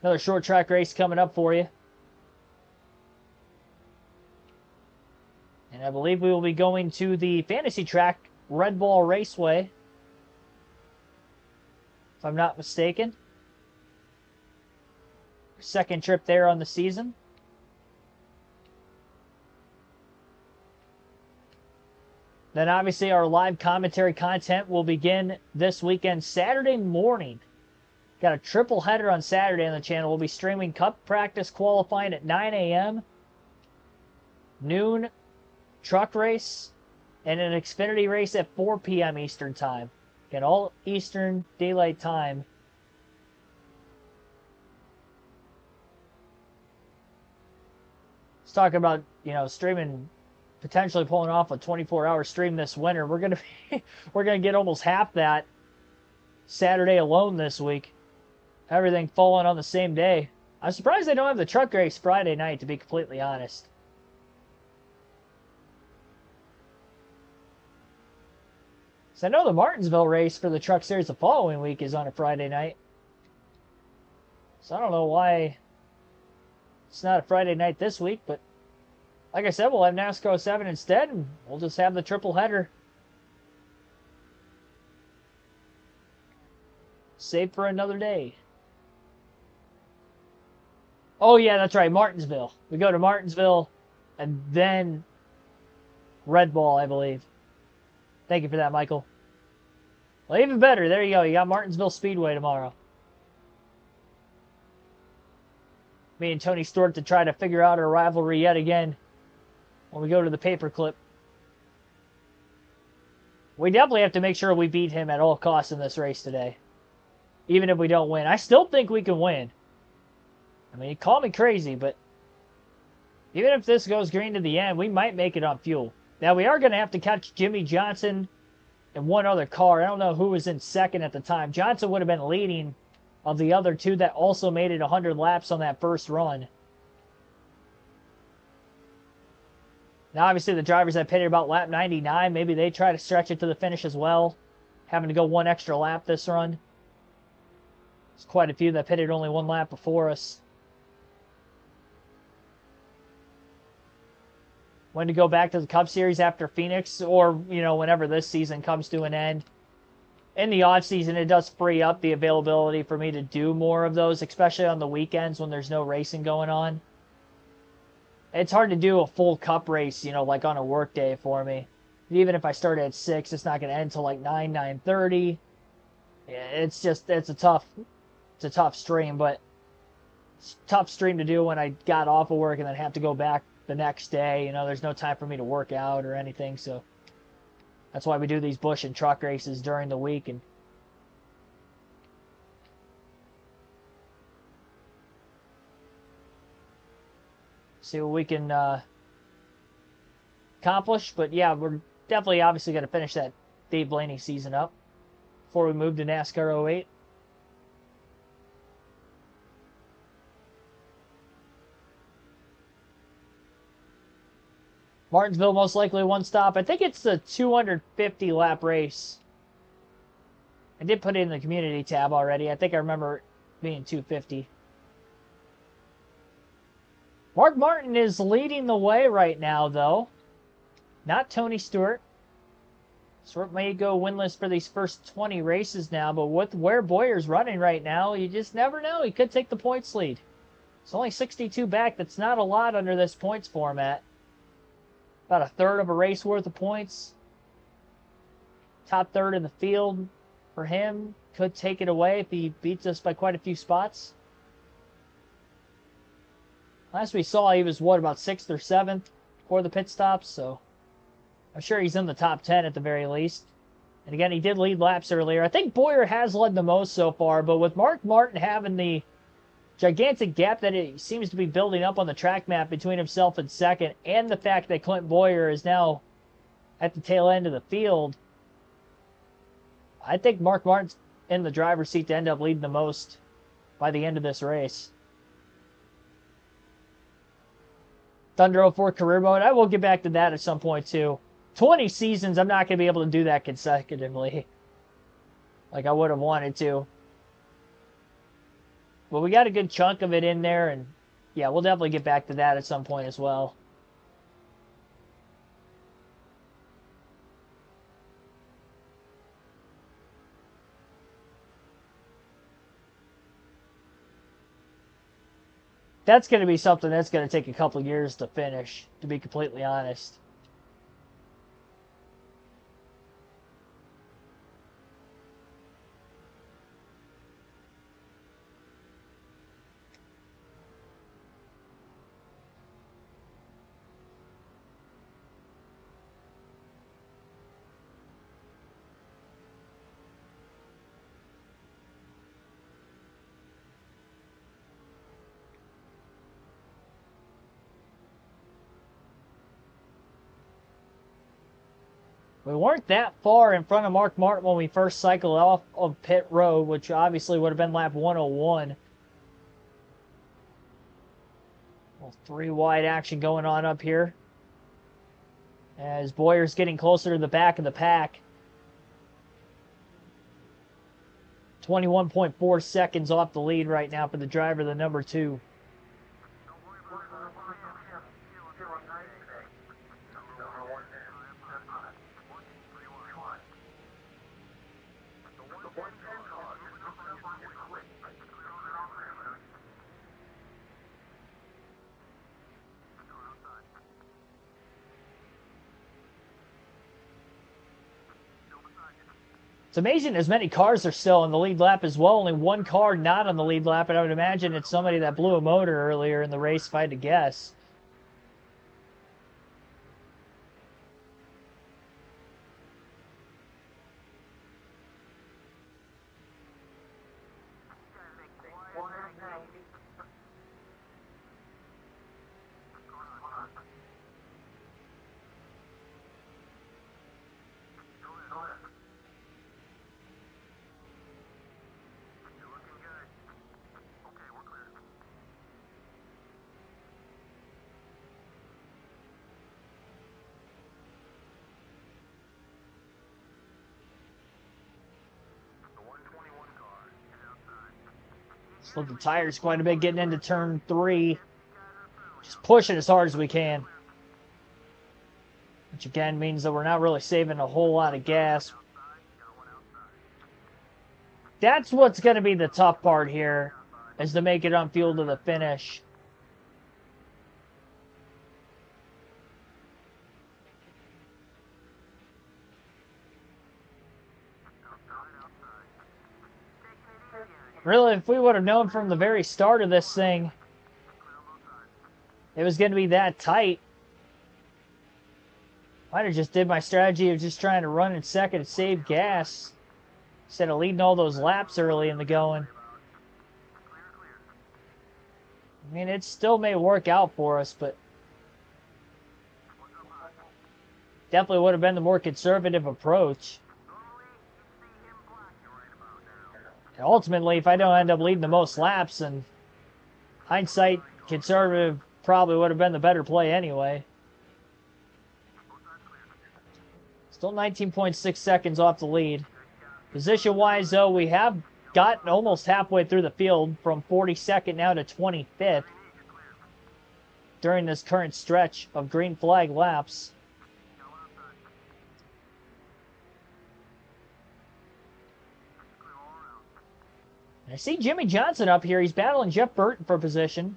Another short track race coming up for you. And I believe we will be going to the fantasy track, Red Ball Raceway. If I'm not mistaken. Second trip there on the season. Then obviously our live commentary content will begin this weekend, Saturday morning. Got a triple header on Saturday on the channel. We'll be streaming Cup practice qualifying at 9 a.m., noon truck race, and an Xfinity race at 4 p.m. Eastern time. Again, all Eastern Daylight Time. Let's talk about, streaming, potentially pulling off a 24-hour stream this winter. We're gonna get almost half that Saturday alone this week. Everything falling on the same day. I'm surprised they don't have the truck race Friday night, to be completely honest. So I know the Martinsville race for the truck series the following week is on a Friday night. So I don't know why it's not a Friday night this week, but like I said, we'll have NASCAR 7 instead, and we'll just have the triple header. Save for another day. Oh, yeah, that's right, Martinsville. We go to Martinsville, and then Red Ball, I believe. Thank you for that, Michael. Well, even better. There you go. You got Martinsville Speedway tomorrow. Me and Tony Stewart to try to figure out our rivalry yet again when we go to the paperclip. We definitely have to make sure we beat him at all costs in this race today. Even if we don't win. I still think we can win. I mean, you call me crazy, but even if this goes green to the end, we might make it on fuel. Now, we are going to have to catch Jimmy Johnson and one other car. I don't know who was in second at the time. Johnson would have been leading of the other two that also made it 100 laps on that first run. Now, obviously, the drivers that pitted about lap 99, maybe they try to stretch it to the finish as well, having to go one extra lap this run. There's quite a few that pitted only one lap before us. When to go back to the Cup Series after Phoenix, or, whenever this season comes to an end. in the off season, it does free up the availability for me to do more of those, especially on the weekends when there's no racing going on. It's hard to do a full cup race, you know, like on a work day for me. Even if I start at 6, it's not going to end till like 9, 9:30. It's a tough stream, but it's a tough stream to do when I got off of work and then have to go back the next day. You know, there's no time for me to work out or anything, so that's why we do these Busch and truck races during the week. And see what we can accomplish. But yeah, we're definitely obviously going to finish that Dave Blaney season up before we move to NASCAR 08. Martinsville most likely one stop. I think it's the 250 lap race. I did put it in the community tab already. I think I remember it being 250. Mark Martin is leading the way right now, though. Not Tony Stewart. Stewart may go winless for these first 20 races now, but with where Bowyer's running right now, you just never know. He could take the points lead. It's only 62 back. That's not a lot under this points format. About a third of a race worth of points. Top third in the field for him. Could take it away if he beats us by quite a few spots. Last we saw, he was, what, about 6th or 7th before the pit stops, so I'm sure he's in the top 10 at the very least. And again, he did lead laps earlier. I think Bowyer has led the most so far, but with Mark Martin having the gigantic gap that it seems to be building up on the track map between himself and second, and the fact that Clint Bowyer is now at the tail end of the field, I think Mark Martin's in the driver's seat to end up leading the most by the end of this race. Thunder 04 career mode, I will get back to that at some point too. 20 seasons, I'm not going to be able to do that consecutively like I would have wanted to. But we got a good chunk of it in there, and yeah, we'll definitely get back to that at some point as well. That's going to be something that's going to take a couple years to finish, to be completely honest. We weren't that far in front of Mark Martin when we first cycled off of pit road, which obviously would have been lap 101. Well, 3 wide action going on up here as Bowyer's getting closer to the back of the pack. 21.4 seconds off the lead right now for the driver, the number 2. It's amazing as many cars are still on the lead lap as well. Only one car not on the lead lap, and I would imagine it's somebody that blew a motor earlier in the race, if I had to guess. Slip the tires quite a bit getting into turn 3. Just pushing as hard as we can. Which again means that we're not really saving a whole lot of gas. That's what's going to be the tough part here, is to make it on fuel to the finish. Really, if we would have known from the very start of this thing it was going to be that tight, might have just did my strategy of just trying to run in second and save gas instead of leading all those laps early in the going. I mean, it still may work out for us, but definitely would have been the more conservative approach. And ultimately, if I don't end up leading the most laps, and hindsight, conservative probably would have been the better play anyway. Still 19.6 seconds off the lead. Position-wise, though, we have gotten almost halfway through the field, from 42nd now to 25th during this current stretch of green flag laps. I see Jimmy Johnson up here. He's battling Jeff Burton for position.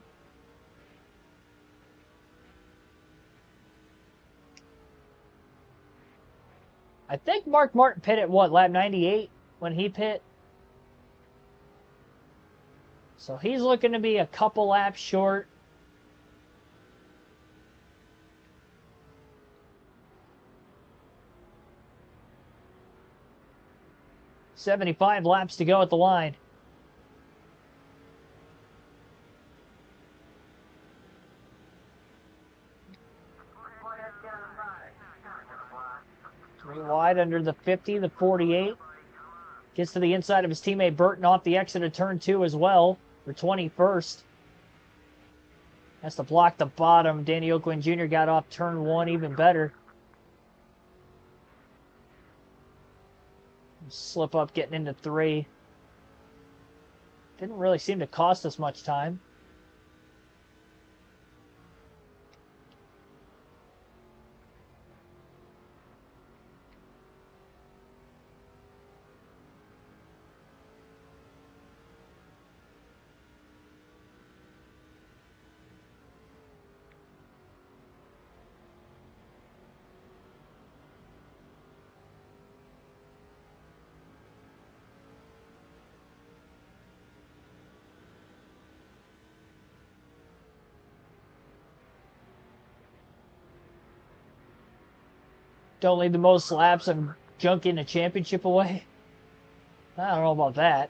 I think Mark Martin pit at what, lap 98 when he pit? So he's looking to be a couple laps short. $75 laps to go at the line. Three wide under the 50, the 48. Gets to the inside of his teammate Burton off the exit of turn 2 as well for 21st. Has to block the bottom. Danny Oakland Jr. got off turn 1 even better. Slip up getting into 3. Didn't really seem to cost us much time. Don't lead the most laps and junking the championship away. I don't know about that.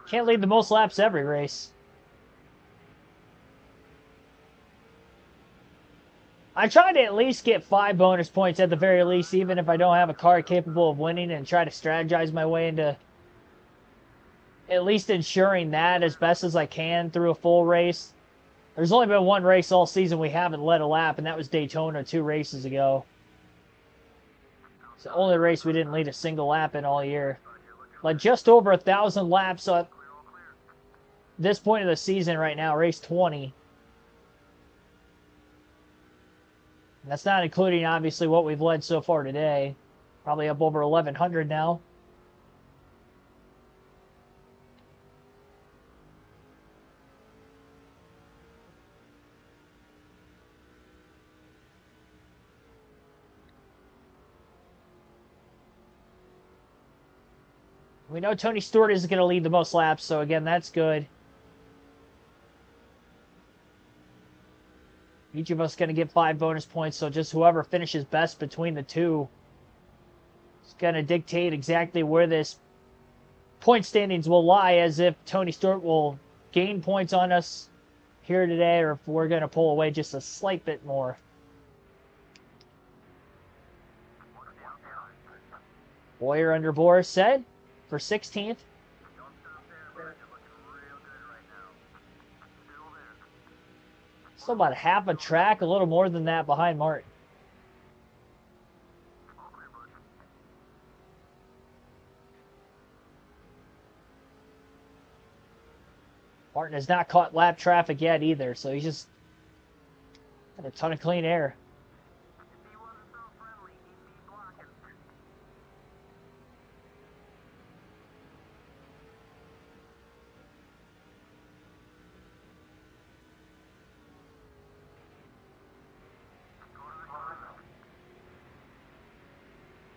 Can't lead the most laps every race. I try to at least get 5 bonus points at the very least, even if I don't have a car capable of winning, and try to strategize my way into at least ensuring that as best as I can through a full race. There's only been one race all season we haven't led a lap, and that was Daytona 2 races ago. It's the only race we didn't lead a single lap in all year. Led just over 1,000 laps at this point of the season right now, race 20. And that's not including, obviously, what we've led so far today. Probably up over 1,100 now. We know Tony Stewart is going to lead the most laps, so again, that's good. Each of us going to get 5 bonus points, so just whoever finishes best between the two is going to dictate exactly where this point standings will lie, as if Tony Stewart will gain points on us here today, or if we're going to pull away just a slight bit more. Boyer under Boris said for 16th. Still about half a track, a little more than that behind Martin. Martin has not caught lap traffic yet either, so he's just And a ton of clean air. If he wasn't so friendly, he'd be blocking.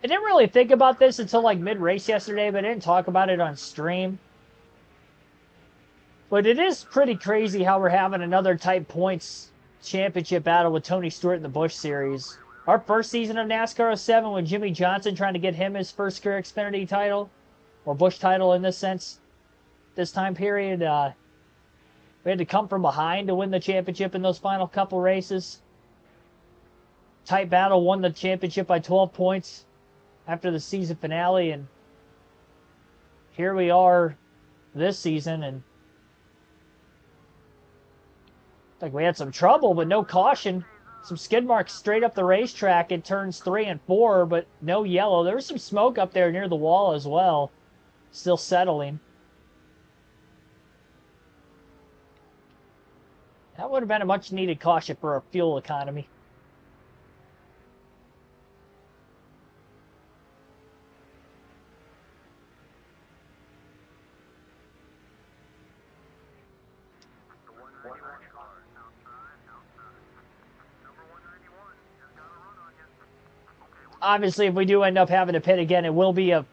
I didn't really think about this until like mid-race yesterday, but I didn't talk about it on stream. But it is pretty crazy how we're having another type points championship battle with Tony Stewart in the Busch Series. Our first season of NASCAR 07 with Jimmy Johnson trying to get him his first career Xfinity title, or Busch title in this sense, this time period. We had to come from behind to win the championship in those final couple races. Tight battle, won the championship by 12 points after the season finale, and here we are this season, and like we had some trouble, but no caution. Some skid marks straight up the racetrack in turns 3 and 4, but no yellow. There was some smoke up there near the wall as well. Still settling. That would have been a much needed caution for our fuel economy. The 191 car. Outside. Number 191 just got a run on you. Okay, Obviously, if we do end up having to pit again, it will be a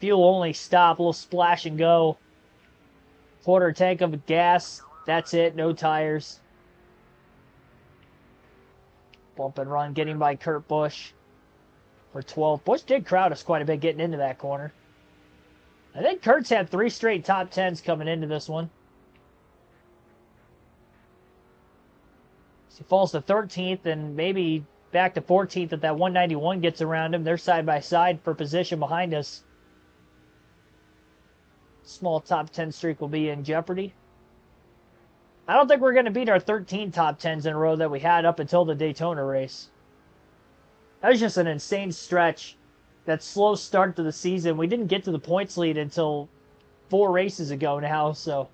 fuel-only stop. A little splash and go. Quarter tank of gas. That's it. No tires. Bump and run getting by Kurt Busch for 12. Busch did crowd us quite a bit getting into that corner. I think Kurt's had 3 straight top 10s coming into this one. So he falls to 13th and maybe back to 14th if that 191 gets around him. They're side by side for position behind us. Small top 10 streak will be in jeopardy. I don't think we're going to beat our 13 top 10s in a row that we had up until the Daytona race. That was just an insane stretch. That slow start to the season. We didn't get to the points lead until 4 races ago now, so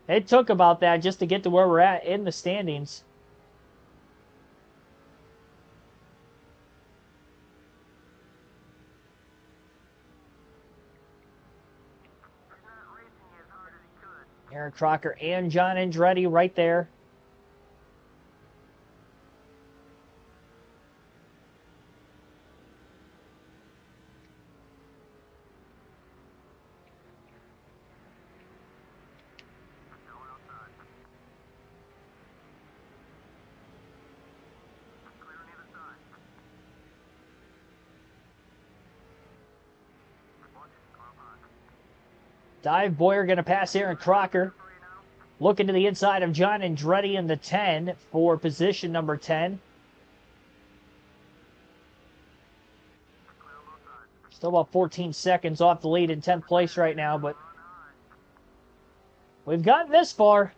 it took about that just to get to where we're at in the standings. he's not racing as hard as he could. Aaron Crocker and John Andretti right there. Going outside. Clear on either side. Watch it, car high. Dive Boyer going to pass Aaron Crocker. Looking to the inside of John Andretti in the 10 for position number 10. Still about 14 seconds off the lead in 10th place right now, but we've gotten this far.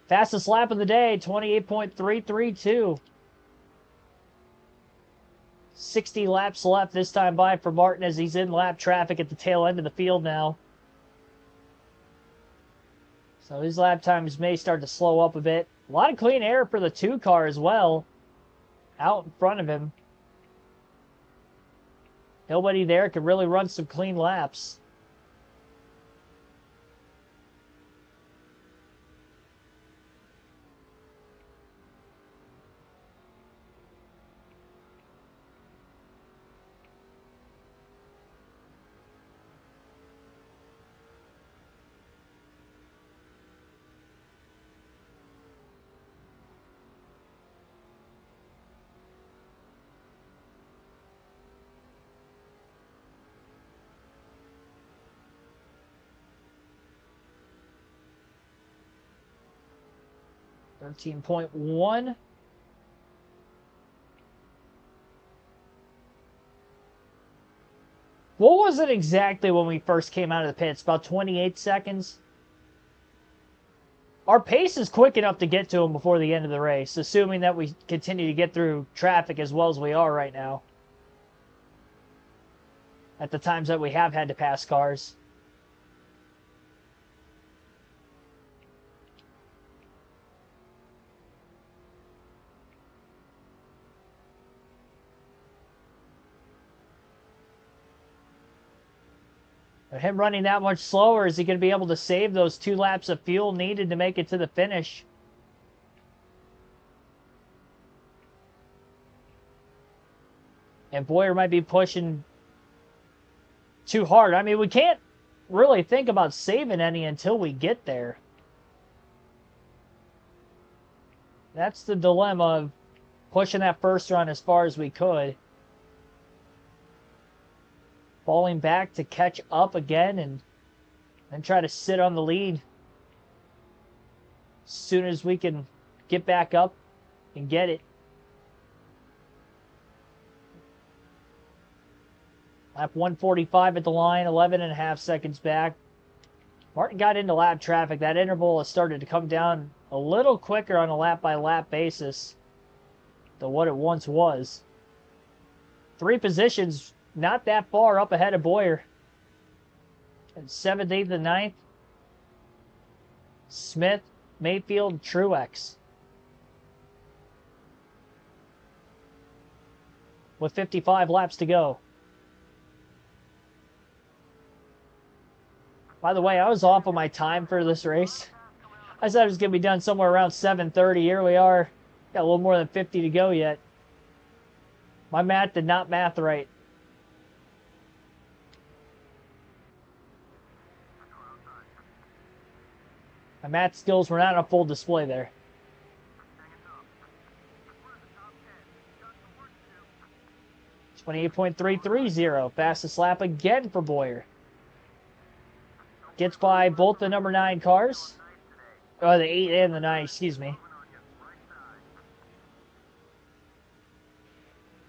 Fastest lap of the day, 28.332. 60 laps left this time by for Martin as he's in lap traffic at the tail end of the field now. So his lap times may start to slow up a bit. A lot of clean air for the 2 car as well. Out in front of him. Nobody there can really run some clean laps. .1. What was it exactly when we first came out of the pits? About 28 seconds? Our pace is quick enough to get to him before the end of the race, assuming that we continue to get through traffic as well as we are right now. At the times that we have had to pass cars. But him running that much slower, is he going to be able to save those 2 laps of fuel needed to make it to the finish? And Boyer might be pushing too hard. I mean, we can't really think about saving any until we get there. That's the dilemma of pushing that first run as far as we could. Falling back to catch up again and then try to sit on the lead as soon as we can get back up and get it. Lap 145 at the line, 11.5 seconds back. Martin got into lap traffic. That interval has started to come down a little quicker on a lap-by-lap basis than what it once was. 3 positions, not that far up ahead of Boyer. And 7th, 8th, and 9th. Smith, Mayfield, Truex. With 55 laps to go. By the way, I was off on my time for this race. I said it was going to be done somewhere around 7:30. Here we are. Got a little more than 50 to go yet. My math did not math right. My math skills were not on full display there. 28.330. Fastest lap again for Boyer. Gets by both the number 9 cars. Oh, the 8 and the 9, excuse me.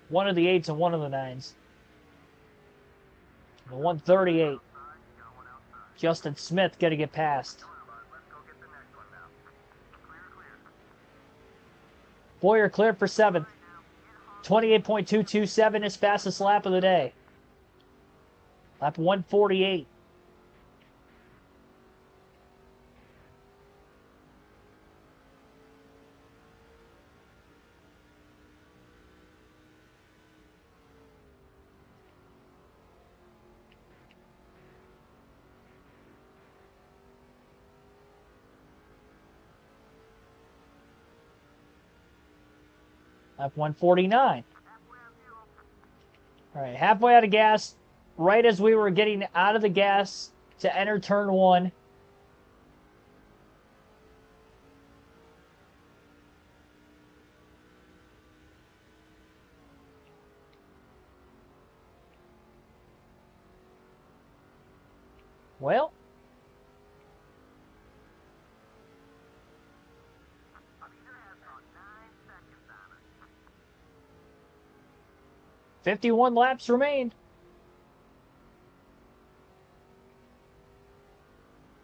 One of the 8s and one of the 9s. The 138. Justin Smith got to get past. Boyer cleared for 7th. 28.227, his fastest lap of the day. Lap 148. Lap 149. All right, halfway out of gas, right as we were getting out of the gas to enter turn 1. Well, 51 laps remain.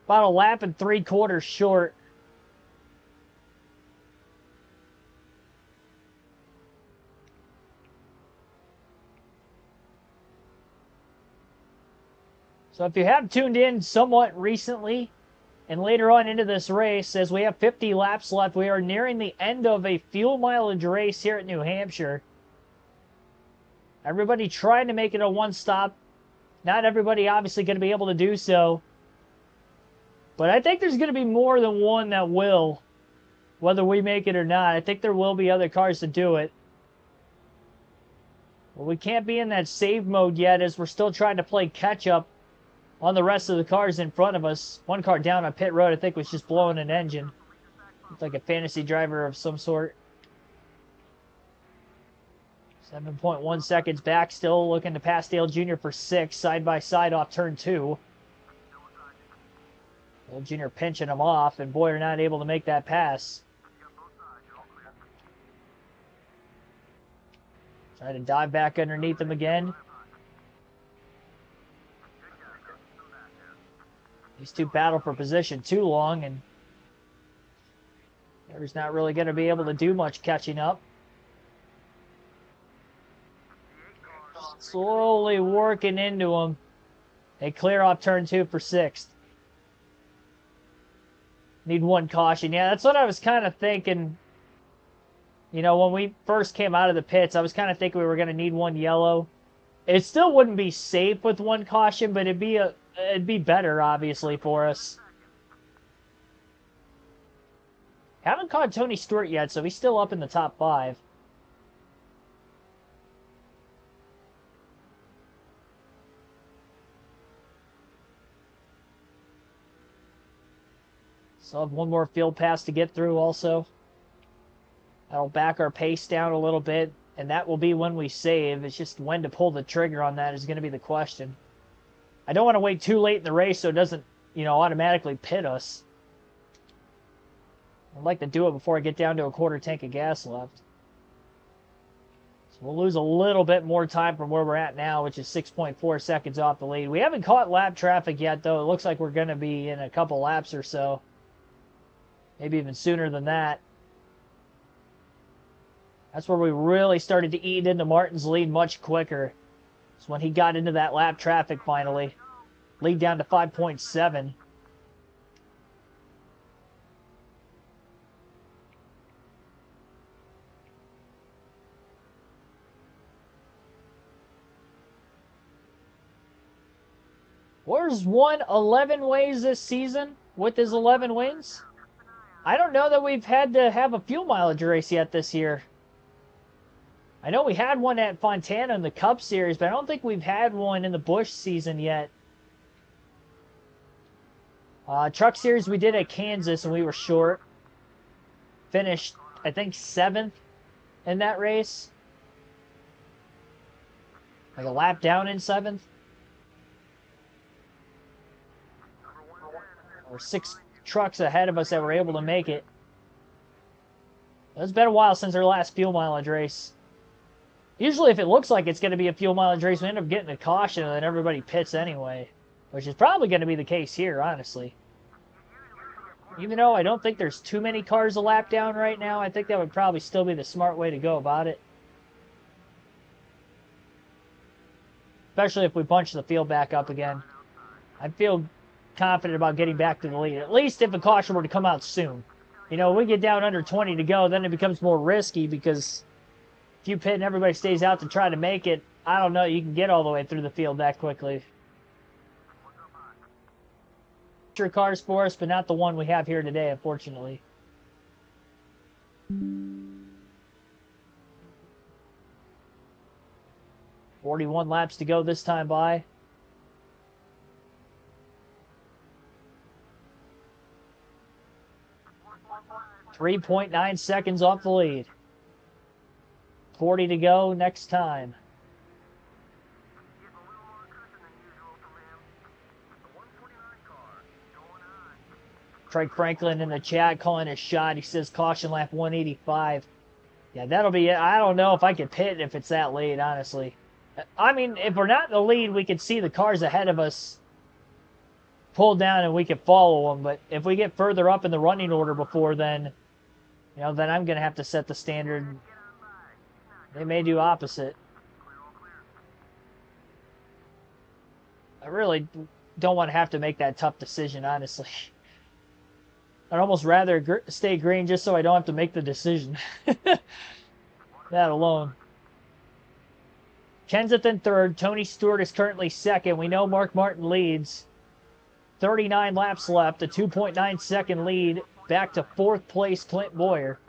About a lap and 3/4 short. So if you have tuned in somewhat recently and later on into this race, as we have 50 laps left, we are nearing the end of a fuel mileage race here at New Hampshire. Everybody trying to make it a one-stop. Not everybody obviously going to be able to do so. But I think there's going to be more than one that will, whether we make it or not. I think there will be other cars to do it. Well, we can't be in that save mode yet as we're still trying to play catch-up on the rest of the cars in front of us. One car down on pit road, I think, was just blowing an engine. It's like a fantasy driver of some sort. 7.1 seconds back, still looking to pass Dale Jr. for 6, side by side off turn 2. Dale Jr. pinching him off, and Boyer not able to make that pass. Trying to dive back underneath him again. These two battle for position too long, and Boyer's not really going to be able to do much catching up. Slowly working into him. They clear off turn 2 for 6th. Need one caution. Yeah, that's what I was kind of thinking. You know, when we first came out of the pits, I was kind of thinking we were going to need one yellow. It still wouldn't be safe with one caution, but it'd be better, obviously, for us. Haven't caught Tony Stewart yet, so he's still up in the top 5. So have one more field pass to get through also. That'll back our pace down a little bit, and that will be when we save. It's just when to pull the trigger on that is going to be the question. I don't want to wait too late in the race so it doesn't, automatically pit us. I'd like to do it before I get down to a quarter tank of gas left. So we'll lose a little bit more time from where we're at now, which is 6.4 seconds off the lead. We haven't caught lap traffic yet, though. It looks like we're going to be in a couple laps or so. Maybe even sooner than that. That's where we really started to eat into Martin's lead much quicker. It's when he got into that lap traffic finally. Lead down to 5.7. Where's 11 ways this season with his 11 wins? I don't know that we've had to have a fuel mileage race yet this year. I know we had one at Fontana in the Cup Series, but I don't think we've had one in the Busch season yet. Truck Series we did at Kansas, and we were short. Finished, I think, 7th in that race. Like a lap down in 7th. Or 6 trucks ahead of us that were able to make it. It's been a while since our last fuel mileage race. Usually if it looks like it's going to be a fuel mileage race, we end up getting a caution and then everybody pits anyway. Which is probably going to be the case here, honestly. Even though I don't think there's too many cars a lap down right now, I think that would probably still be the smart way to go about it. Especially if we bunch the field back up again. I feel confident about getting back to the lead. At least if a caution were to come out soon. We get down under 20 to go, then it becomes more risky because if you pit and everybody stays out to try to make it, I don't know, you can get all the way through the field that quickly. Sure cars for us, but not the one we have here today, unfortunately. "41 laps to go this time by. .9 seconds off the lead. 40 to go next time. Craig Franklin in the chat calling a shot. He says caution lap 185. Yeah, that'll be it. I don't know if I could pit if it's that late, honestly. I mean, if we're not in the lead, we can see the cars ahead of us pull down and we can follow them. But if we get further up in the running order before then, then I'm going to have to set the standard. They may do opposite. I really don't want to have to make that tough decision, honestly. I'd almost rather stay green just so I don't have to make the decision. That alone. Kenseth in 3rd. Tony Stewart is currently 2nd. We know Mark Martin leads. 39 laps left. A 2.9 second lead. Back to 4th place, Clint Boyer.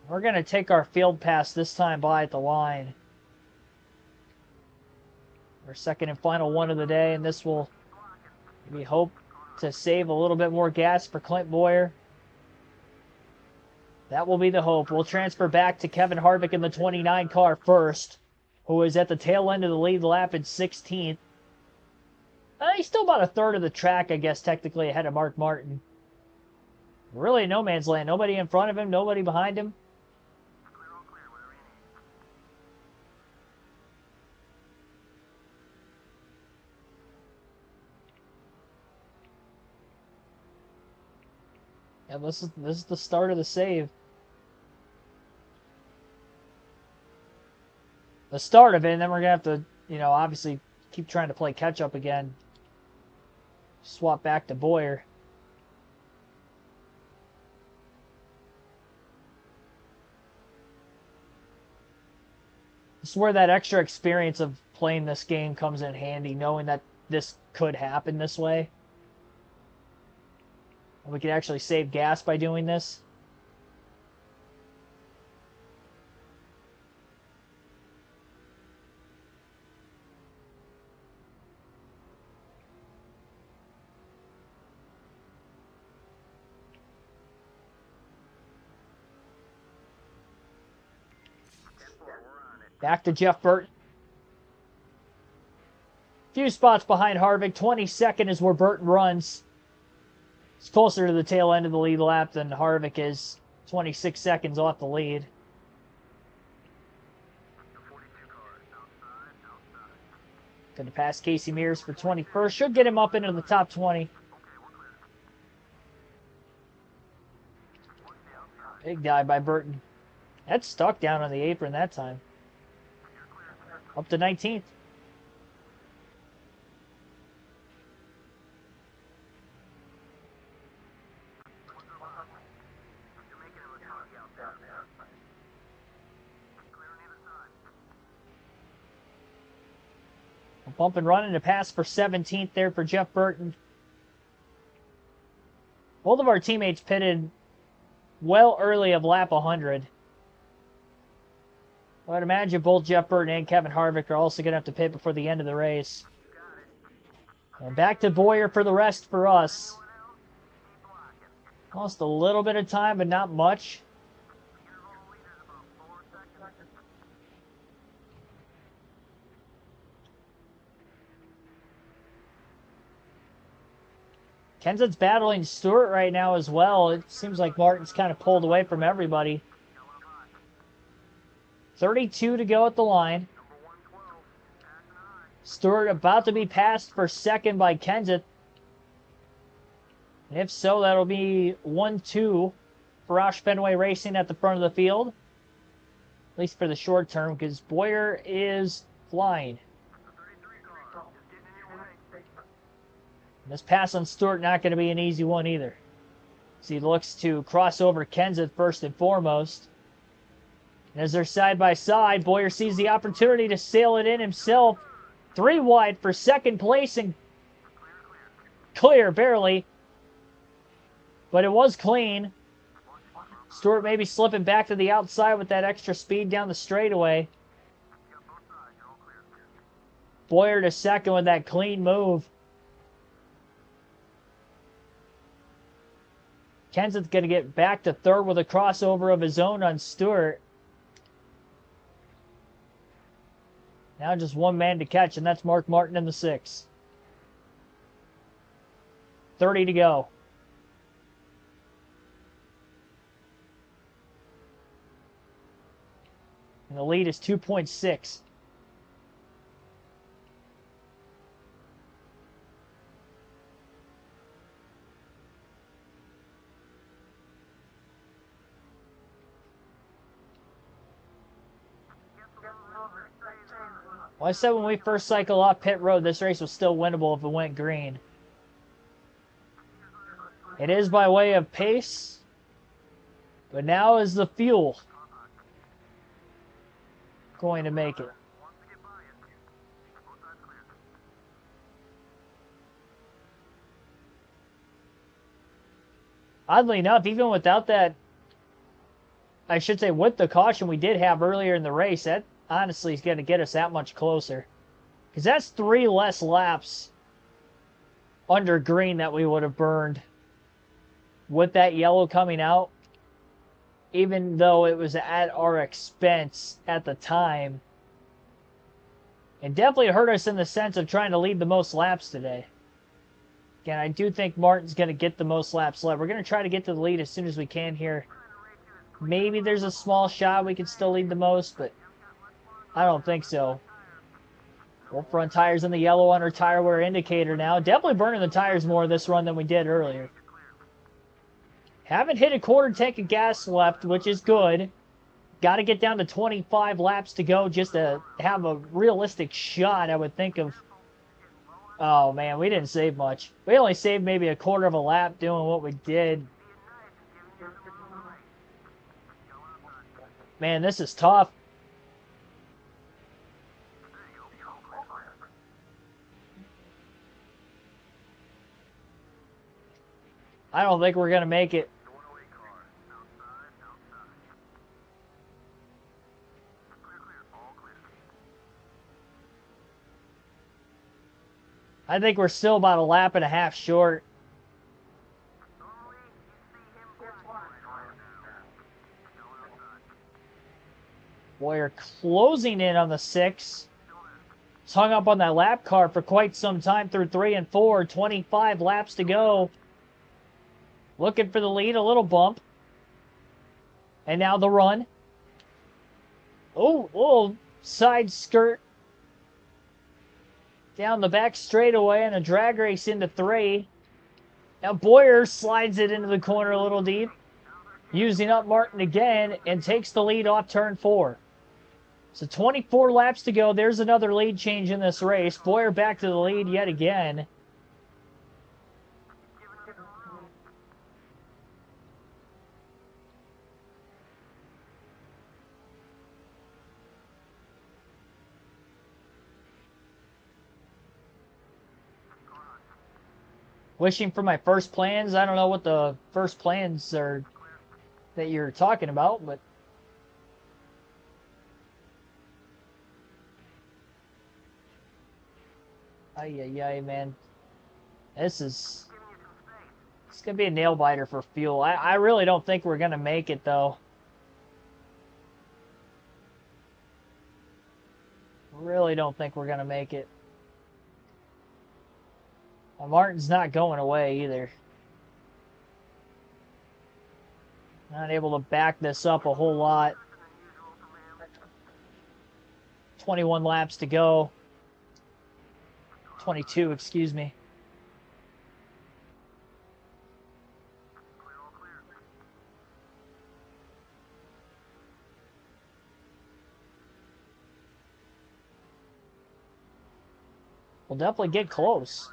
We're going to take our field pass this time by at the line. Our second and final one of the day, and this will, we hope, to save a little bit more gas for Clint Boyer. That will be the hope. We'll transfer back to Kevin Harvick in the 29 car first, who is at the tail end of the lead lap in 16th. He's still about a third of the track, I guess, technically ahead of Mark Martin. Really no man's land. Nobody in front of him, nobody behind him. Yeah, this is the start of the save. The start of it, and then we're going to have to, obviously keep trying to play catch-up again. Swap back to Boyer. It's where that extra experience of playing this game comes in handy, knowing that this could happen this way. We could actually save gas by doing this. Back to Jeff Burton. Few spots behind Harvick. 22nd is where Burton runs. It's closer to the tail end of the lead lap than Harvick is. 26 seconds off the lead. Going to pass Casey Mears for 21st. Should get him up into the top 20. Big dive by Burton. That's stuck down on the apron that time. Up to 19th. A bump and run and a pass for 17th there for Jeff Burton. Both of our teammates pitted well early of lap 100. I'd imagine both Jeff Burton and Kevin Harvick are also going to have to pit before the end of the race. And back to Boyer for the rest for us. Lost a little bit of time, but not much. Kenseth's battling Stewart right now as well. It seems like Martin's kind of pulled away from everybody. 32 to go at the line. Stewart about to be passed for second by Kenseth. And if so, that'll be 1-2 for Roush Fenway Racing at the front of the field. At least for the short term, because Boyer is flying. And this pass on Stewart not going to be an easy one either. So he looks to cross over Kenseth first and foremost. And as they're side by side, Boyer sees the opportunity to sail it in himself. 3 wide for second place and clear barely. But it was clean. Stewart maybe slipping back to the outside with that extra speed down the straightaway. Boyer to second with that clean move. Kenseth's going to get back to third with a crossover of his own on Stewart. Now just one man to catch, and that's Mark Martin in the 6. 30 to go. And the lead is 2.6. Well, I said when we first cycled off pit road, this race was still winnable if it went green. It is by way of pace, but now is the fuel going to make it. Oddly enough, even without that, I should say with the caution we did have earlier in the race, that honestly is going to get us that much closer. Because that's 3 less laps under green that we would have burned with that yellow coming out. Even though it was at our expense at the time. It definitely hurt us in the sense of trying to lead the most laps today. Again, I do think Martin's going to get the most laps left. We're going to try to get to the lead as soon as we can here. Maybe there's a small shot we can still lead the most, but I don't think so. Both front tires in the yellow on our tire wear indicator now. Definitely burning the tires more this run than we did earlier. Haven't hit a quarter tank of gas left, which is good. Got to get down to 25 laps to go just to have a realistic shot, I would think of. Oh, man, we didn't save much. We only saved maybe a quarter of a lap doing what we did. Man, this is tough. I don't think we're going to make it. The 108 car. Outside, outside. Clear, clear. All clear. I think we're still about a lap and a half short. Normally, you see him get one. Still outside. Boyer closing in on the 6. It's hung up on that lap car for quite some time through 3 and 4. 25 laps to go. Looking for the lead, a little bump. And now the run. Oh, little side skirt. Down the back straightaway and a drag race into 3. Now Boyer slides it into the corner a little deep. Using up Martin again and takes the lead off turn 4. So 24 laps to go. There's another lead change in this race. Boyer back to the lead yet again. Wishing for my first plans. I don't know what the first plans are that you're talking about, but ay, man. It's going to be a nail biter for fuel. I really don't think we're going to make it, though. Really don't think we're going to make it. Martin's not going away either. Not able to back this up a whole lot. 21 laps to go. 22, excuse me. We'll definitely get close.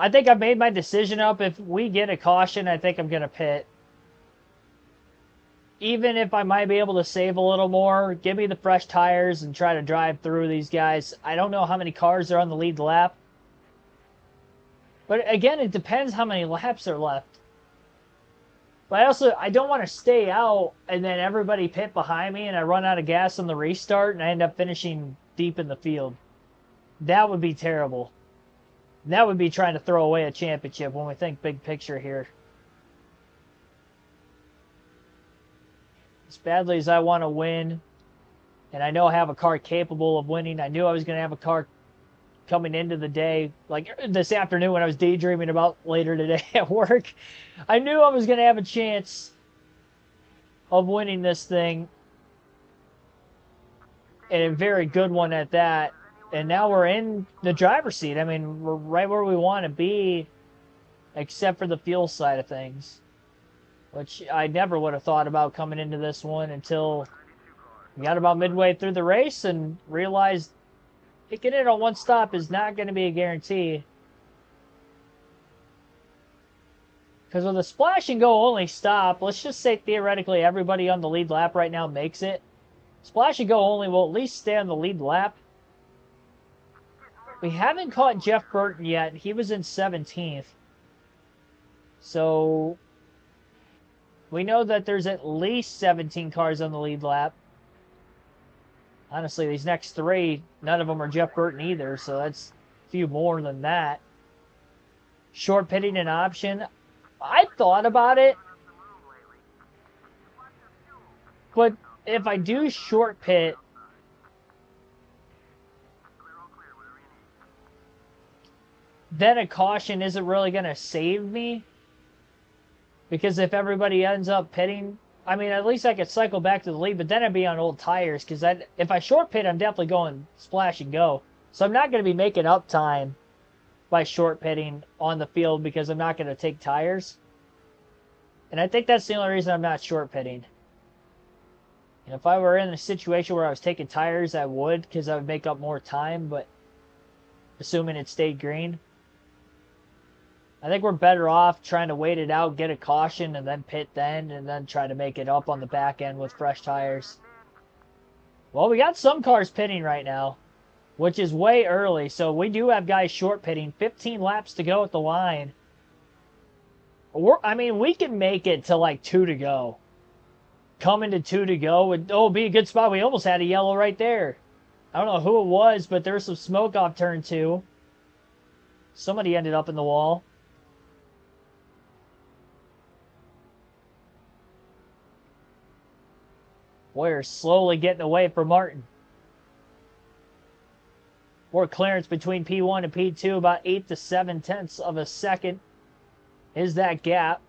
I think I've made my decision up. If we get a caution, I think I'm going to pit. Even if I might be able to save a little more, give me the fresh tires and try to drive through these guys. I don't know how many cars are on the lead lap. But again, it depends how many laps are left. But I don't want to stay out and then everybody pit behind me and I run out of gas on the restart and I end up finishing deep in the field. That would be terrible. That would be trying to throw away a championship when we think big picture here. As badly as I want to win, and I know I have a car capable of winning, I knew I was going to have a car coming into the day, like this afternoon when I was daydreaming about later today at work. I knew I was going to have a chance of winning this thing, and a very good one at that. And now we're in the driver's seat. I mean, we're right where we want to be, except for the fuel side of things, which I never would have thought about coming into this one until we got about midway through the race and realized picking it on one stop is not going to be a guarantee. Because with a splash and go only stop, let's just say theoretically everybody on the lead lap right now makes it. Splash and go only will at least stay on the lead lap. We haven't caught Jeff Burton yet. He was in 17th. So we know that there's at least 17 cars on the lead lap. Honestly, these next 3, none of them are Jeff Burton either, so that's a few more than that. Short pitting an option. I thought about it. But if I do short pit, then a caution isn't really going to save me. Because if everybody ends up pitting, I mean, at least I could cycle back to the lead, but then I'd be on old tires. Because if I short pit, I'm definitely going splash and go. So I'm not going to be making up time by short pitting on the field because I'm not going to take tires. And I think that's the only reason I'm not short pitting. And if I were in a situation where I was taking tires, I would, because I would make up more time, but assuming it stayed green. I think we're better off trying to wait it out, get a caution, and then pit then, and then try to make it up on the back end with fresh tires. Well, we got some cars pitting right now, which is way early, so we do have guys short pitting. 15 laps to go at the line. I mean, we can make it to like 2 to go. Coming to 2 to go, it'll be a good spot. We almost had a yellow right there. I don't know who it was, but there's some smoke off turn 2. Somebody ended up in the wall. We're slowly getting away from Martin. More clearance between P1 and P2, about 8 to 7 tenths of a second is that gap.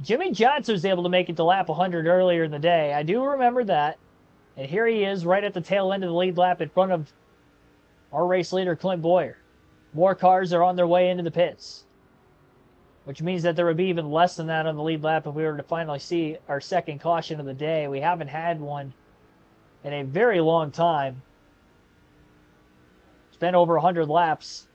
Jimmy Johnson was able to make it to lap 100 earlier in the day. I do remember that. And here he is right at the tail end of the lead lap in front of our race leader, Clint Boyer. More cars are on their way into the pits, which means that there would be even less than that on the lead lap if we were to finally see our second caution of the day. We haven't had one in a very long time. It's been over 100 laps.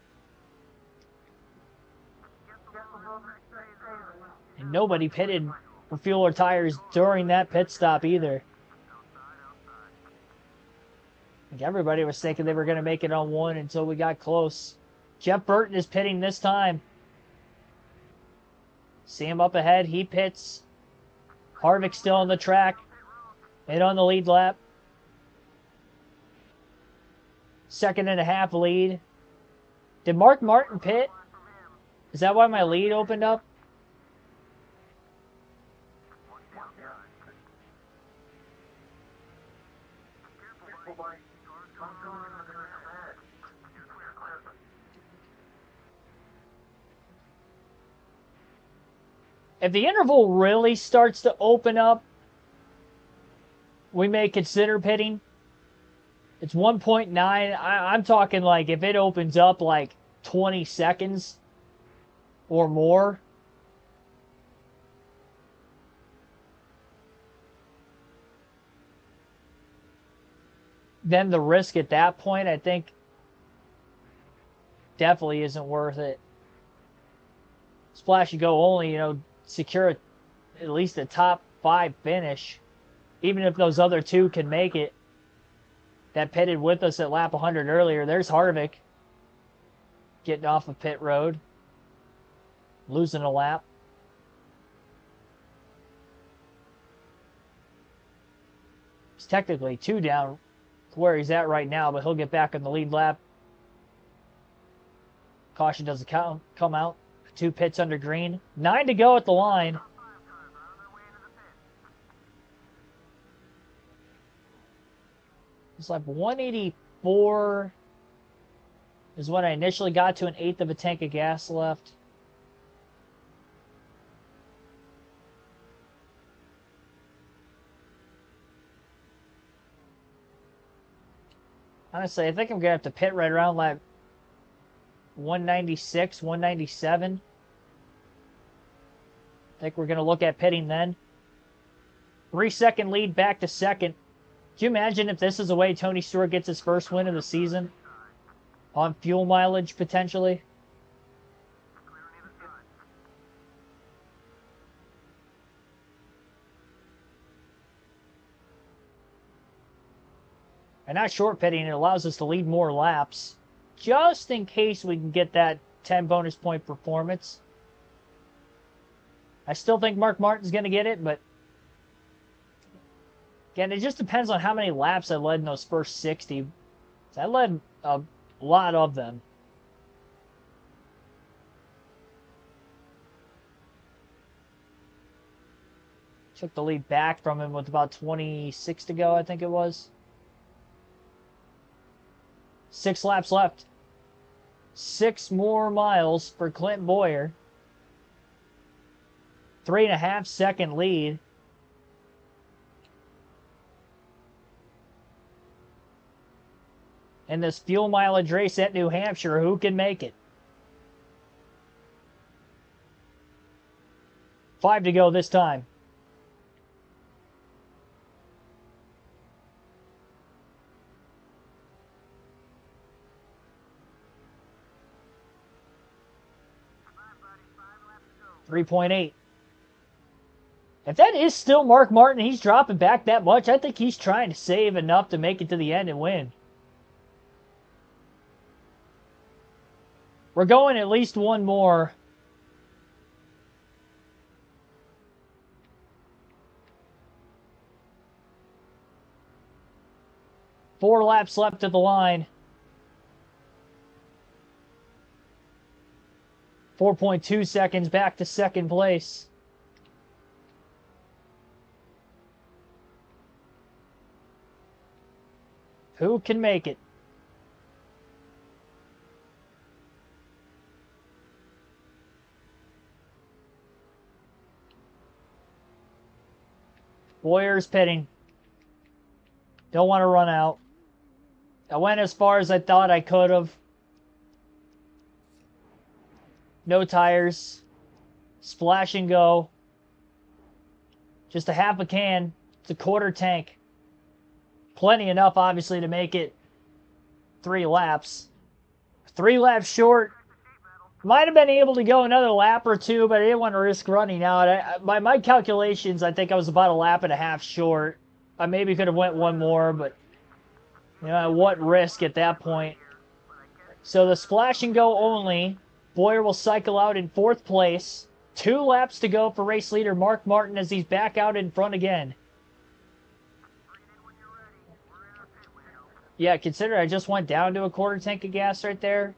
And nobody pitted for fuel or tires during that pit stop either. I think everybody was thinking they were going to make it on one until we got close. Jeff Burton is pitting this time. See him up ahead. He pits. Harvick's still on the track. And on the lead lap. 2.5 lead. Did Mark Martin pit? Is that why my lead opened up? If the interval really starts to open up, we may consider pitting. It's 1.9. I'm talking like if it opens up like 20 seconds or more. Then the risk at that point, I think, definitely isn't worth it. Splash and go only, secure at least a top 5 finish. Even if those other two can make it, that pitted with us at lap 100 earlier. There's Harvick getting off of pit road, losing a lap. He's technically 2 down to where he's at right now, but he'll get back in the lead lap. Caution doesn't come out. 2 pits under green. 9 to go at the line. It's like 184 is when I initially got to, 1/8 of a tank of gas left. Honestly, I think I'm going to have to pit right around like 196, 197. I think we're going to look at pitting then. 3-second lead back to second. Do you imagine if this is the way Tony Stewart gets his first win of the season? On fuel mileage, potentially? And not short pitting, it allows us to lead more laps, just in case we can get that 10 bonus point performance. I still think Mark Martin's going to get it, but again, it just depends on how many laps I led in those first 60. I led a lot of them. Took the lead back from him with about 26 to go, I think it was. 6 laps left. 6 more miles for Clint Boyer. 3.5-second lead. In this fuel mileage race at New Hampshire, who can make it? 5 to go this time. 3.8. If that is still Mark Martin, he's dropping back that much, I think he's trying to save enough to make it to the end and win. We're going at least one more. Four laps left at the line. 4.2 seconds back to second place. Who can make it? Boyer's pitting. Don't want to run out. I went as far as I thought I could have. No tires. Splash and go. Just a half a can. It's a quarter tank. Plenty enough, obviously, to make it 3 laps. 3 laps short. Might have been able to go another lap or two, but I didn't want to risk running out. By my calculations, I think I was about a lap and a half short. I maybe could have went one more, but you know, what risk at that point? So the splash and go only. Boyer will cycle out in 4th place. 2 laps to go for race leader Mark Martin as he's back out in front again. Yeah, consider I just went down to a quarter tank of gas right there.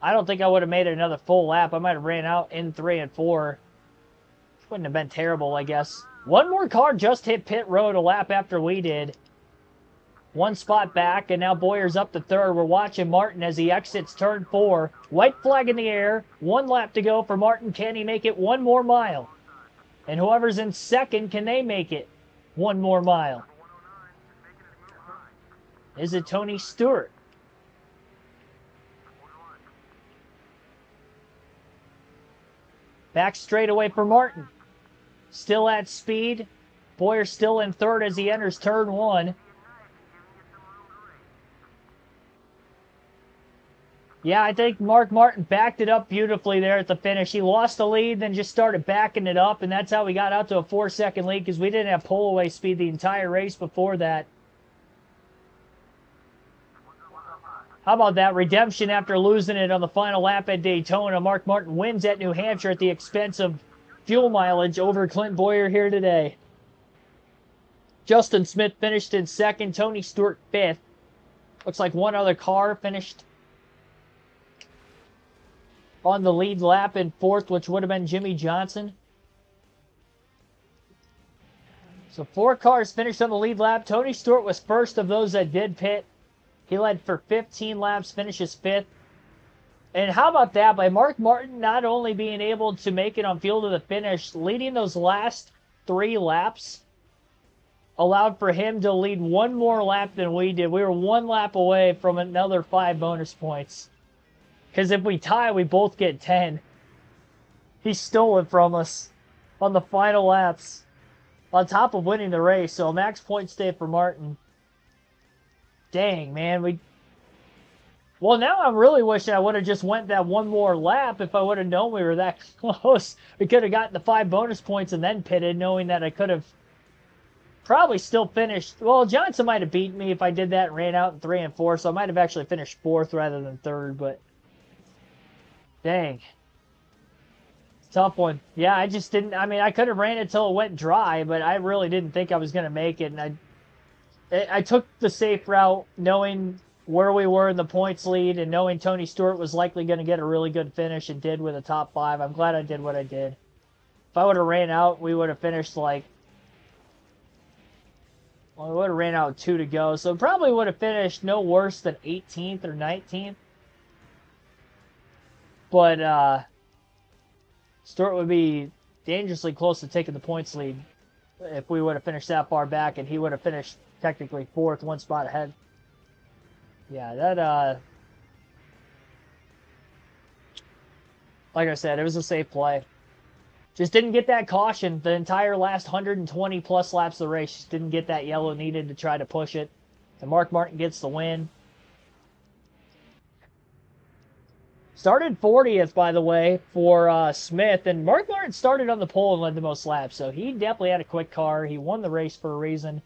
I don't think I would have made it another full lap. I might have ran out in 3 and 4. Wouldn't have been terrible, I guess. One more car just hit pit road a lap after we did. 1 spot back, and now Boyer's up to 3rd. We're watching Martin as he exits turn 4. White flag in the air. 1 lap to go for Martin. Can he make it 1 more mile? And whoever's in 2nd, can they make it 1 more mile? Is it Tony Stewart? Back straightaway for Martin. Still at speed. Boyer still in 3rd as he enters turn 1. Yeah, I think Mark Martin backed it up beautifully there at the finish. He lost the lead, then just started backing it up, and that's how we got out to a 4-second lead because we didn't have pull-away speed the entire race before that. How about that redemption after losing it on the final lap at Daytona? Mark Martin wins at New Hampshire at the expense of fuel mileage over Clint Boyer here today. Justin Smith finished in 2nd. Tony Stewart 5th. Looks like one other car finished on the lead lap in 4th, which would have been Jimmy Johnson. So 4 cars finished on the lead lap. Tony Stewart was first of those that did pit. He led for 15 laps, finishes 5th. And how about that? By Mark Martin not only being able to make it on field to the finish, leading those last 3 laps allowed for him to lead 1 more lap than we did. We were 1 lap away from another 5 bonus points. Because if we tie, we both get 10. He stole it from us on the final laps, on top of winning the race. So max point stay for Martin. Dang, man. Well, now I'm really wishing I would have just went that 1 more lap if I would have known we were that close. We could have gotten the 5 bonus points and then pitted, knowing that I could have probably still finished. Well, Johnson might have beaten me if I did that and ran out in 3 and 4, so I might have actually finished 4th rather than 3rd, but dang. Tough one. Yeah, I just didn't. I mean, I could have ran it till it went dry, but I really didn't think I was going to make it, and I took the safe route, knowing where we were in the points lead and knowing Tony Stewart was likely going to get a really good finish and did with a top 5. I'm glad I did what I did. If I would have ran out, we would have finished well, we would have ran out 2 to go. So probably would have finished no worse than 18th or 19th. But Stewart would be dangerously close to taking the points lead if we would have finished that far back, and he would have finished technically 4th, 1 spot ahead. Yeah, that, like I said, it was a safe play. Just didn't get that caution the entire last 120 plus laps of the race. Just didn't get that yellow needed to try to push it. And Mark Martin gets the win. Started 40th, by the way, for Smith. And Mark Martin started on the pole and led the most laps. So he definitely had a quick car. He won the race for a reason.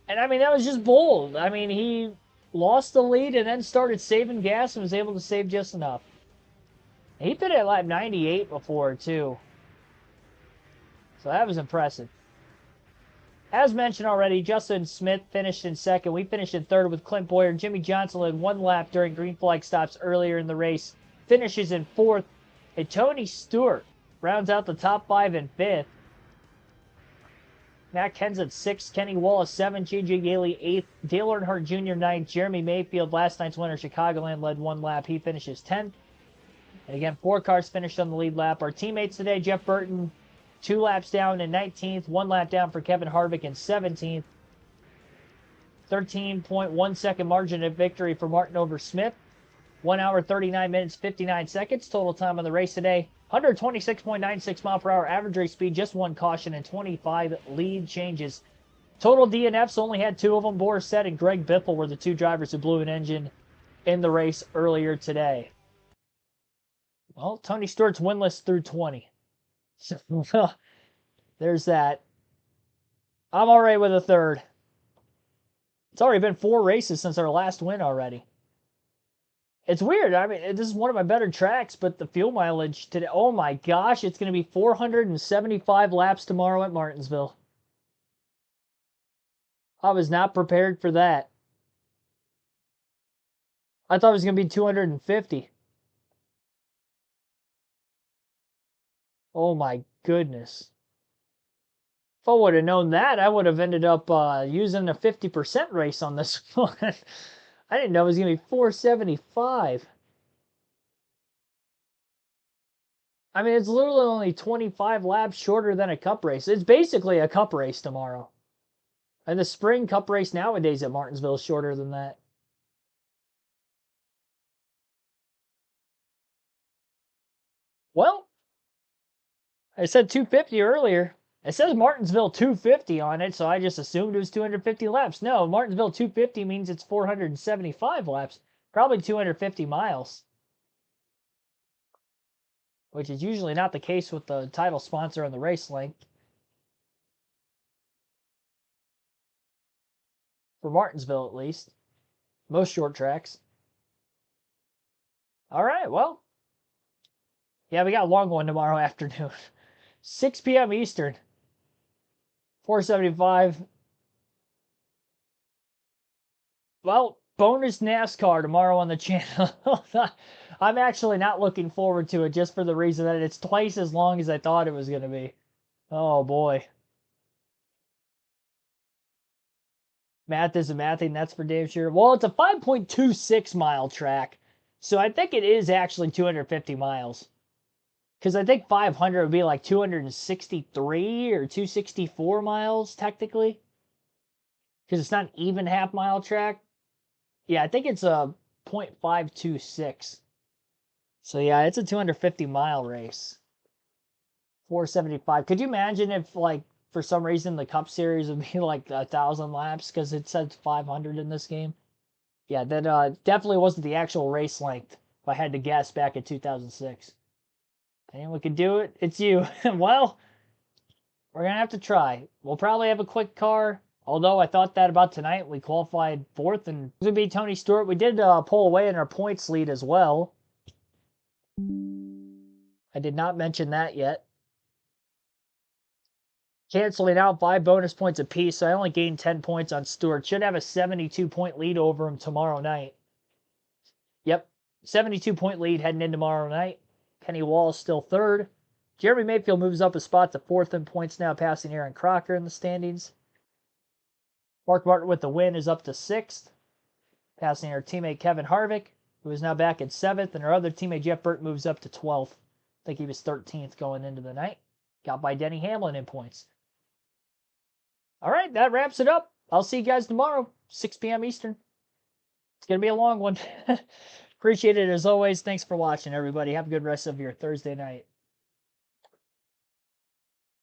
And, I mean, that was just bold. I mean, he lost the lead and then started saving gas and was able to save just enough. He pit at lap 98 before, too. So that was impressive. As mentioned already, Justin Smith finished in second. We finished in third with Clint Boyer. Jimmy Johnson led one lap during green flag stops earlier in the race. Finishes in fourth. And Tony Stewart rounds out the top five in fifth. Matt Kenseth sixth. Kenny Wallace seventh. J.J. Yaley eighth. Dale Earnhardt Jr. ninth. Jeremy Mayfield, last night's winner, Chicagoland, led one lap. He finishes 10th. And again, 4 cars finished on the lead lap. Our teammates today, Jeff Burton, 2 laps down in 19th, 1 lap down for Kevin Harvick in 17th. 13.1 second margin of victory for Martin over Smith. 1 hour, 39 minutes, 59 seconds. Total time on the race today, 126.96 mile per hour average race speed, just 1 caution and 25 lead changes. Total DNFs, only had 2 of them. Boris Said and Greg Biffle were the 2 drivers who blew an engine in the race earlier today. Well, Tony Stewart's winless through 20. So, well, there's that. I'm all right with a third. It's already been 4 races since our last win already. It's weird. I mean, this is one of my better tracks, but the fuel mileage today, oh my gosh, it's going to be 475 laps tomorrow at Martinsville. I was not prepared for that. I thought it was going to be 250. Oh my goodness. If I would have known that, I would have ended up using a 50% race on this one. I didn't know it was going to be 475. I mean, it's literally only 25 laps shorter than a cup race. It's basically a cup race tomorrow. And the spring cup race nowadays at Martinsville is shorter than that. Well, I said 250 earlier. It says Martinsville 250 on it, so I just assumed it was 250 laps. No, Martinsville 250 means it's 475 laps. Probably 250 miles. Which is usually not the case with the title sponsor on the race length. For Martinsville, at least. Most short tracks. All right, well. Yeah, we got a long one tomorrow afternoon. 6 p.m. Eastern. 475. Well, bonus NASCAR tomorrow on the channel. I'm actually not looking forward to it just for the reason that it's twice as long as I thought it was going to be. Oh, boy. Math isn't mathing, that's for damn sure. Well, it's a 5.26 mile track, so I think it is actually 250 miles. Because I think 500 would be like 263 or 264 miles, technically. Because it's not an even half-mile track. Yeah, I think it's a 0.526. So, yeah, it's a 250-mile race. 475. Could you imagine if, like, for some reason the Cup Series would be like 1,000 laps because it says 500 in this game? Yeah, that definitely wasn't the actual race length, if I had to guess, back in 2006. Anyone could do it? It's you. Well, we're going to have to try. We'll probably have a quick car, although I thought that about tonight. We qualified 4th, and it would be Tony Stewart. We did pull away in our points lead as well. I did not mention that yet. Canceling out 5 bonus points apiece, so I only gained 10 points on Stewart. Should have a 72-point lead over him tomorrow night. Yep, 72-point lead heading in tomorrow night. Kenny Wallace still 3rd. Jeremy Mayfield moves up a spot to 4th in points now, passing Aaron Crocker in the standings. Mark Martin with the win is up to 6th, passing our teammate Kevin Harvick, who is now back in 7th, and our other teammate Jeff Burton moves up to 12th. I think he was 13th going into the night. Got by Denny Hamlin in points. All right, that wraps it up. I'll see you guys tomorrow, 6 p.m. Eastern. It's going to be a long one. Appreciate it as always. Thanks for watching, everybody. Have a good rest of your Thursday night.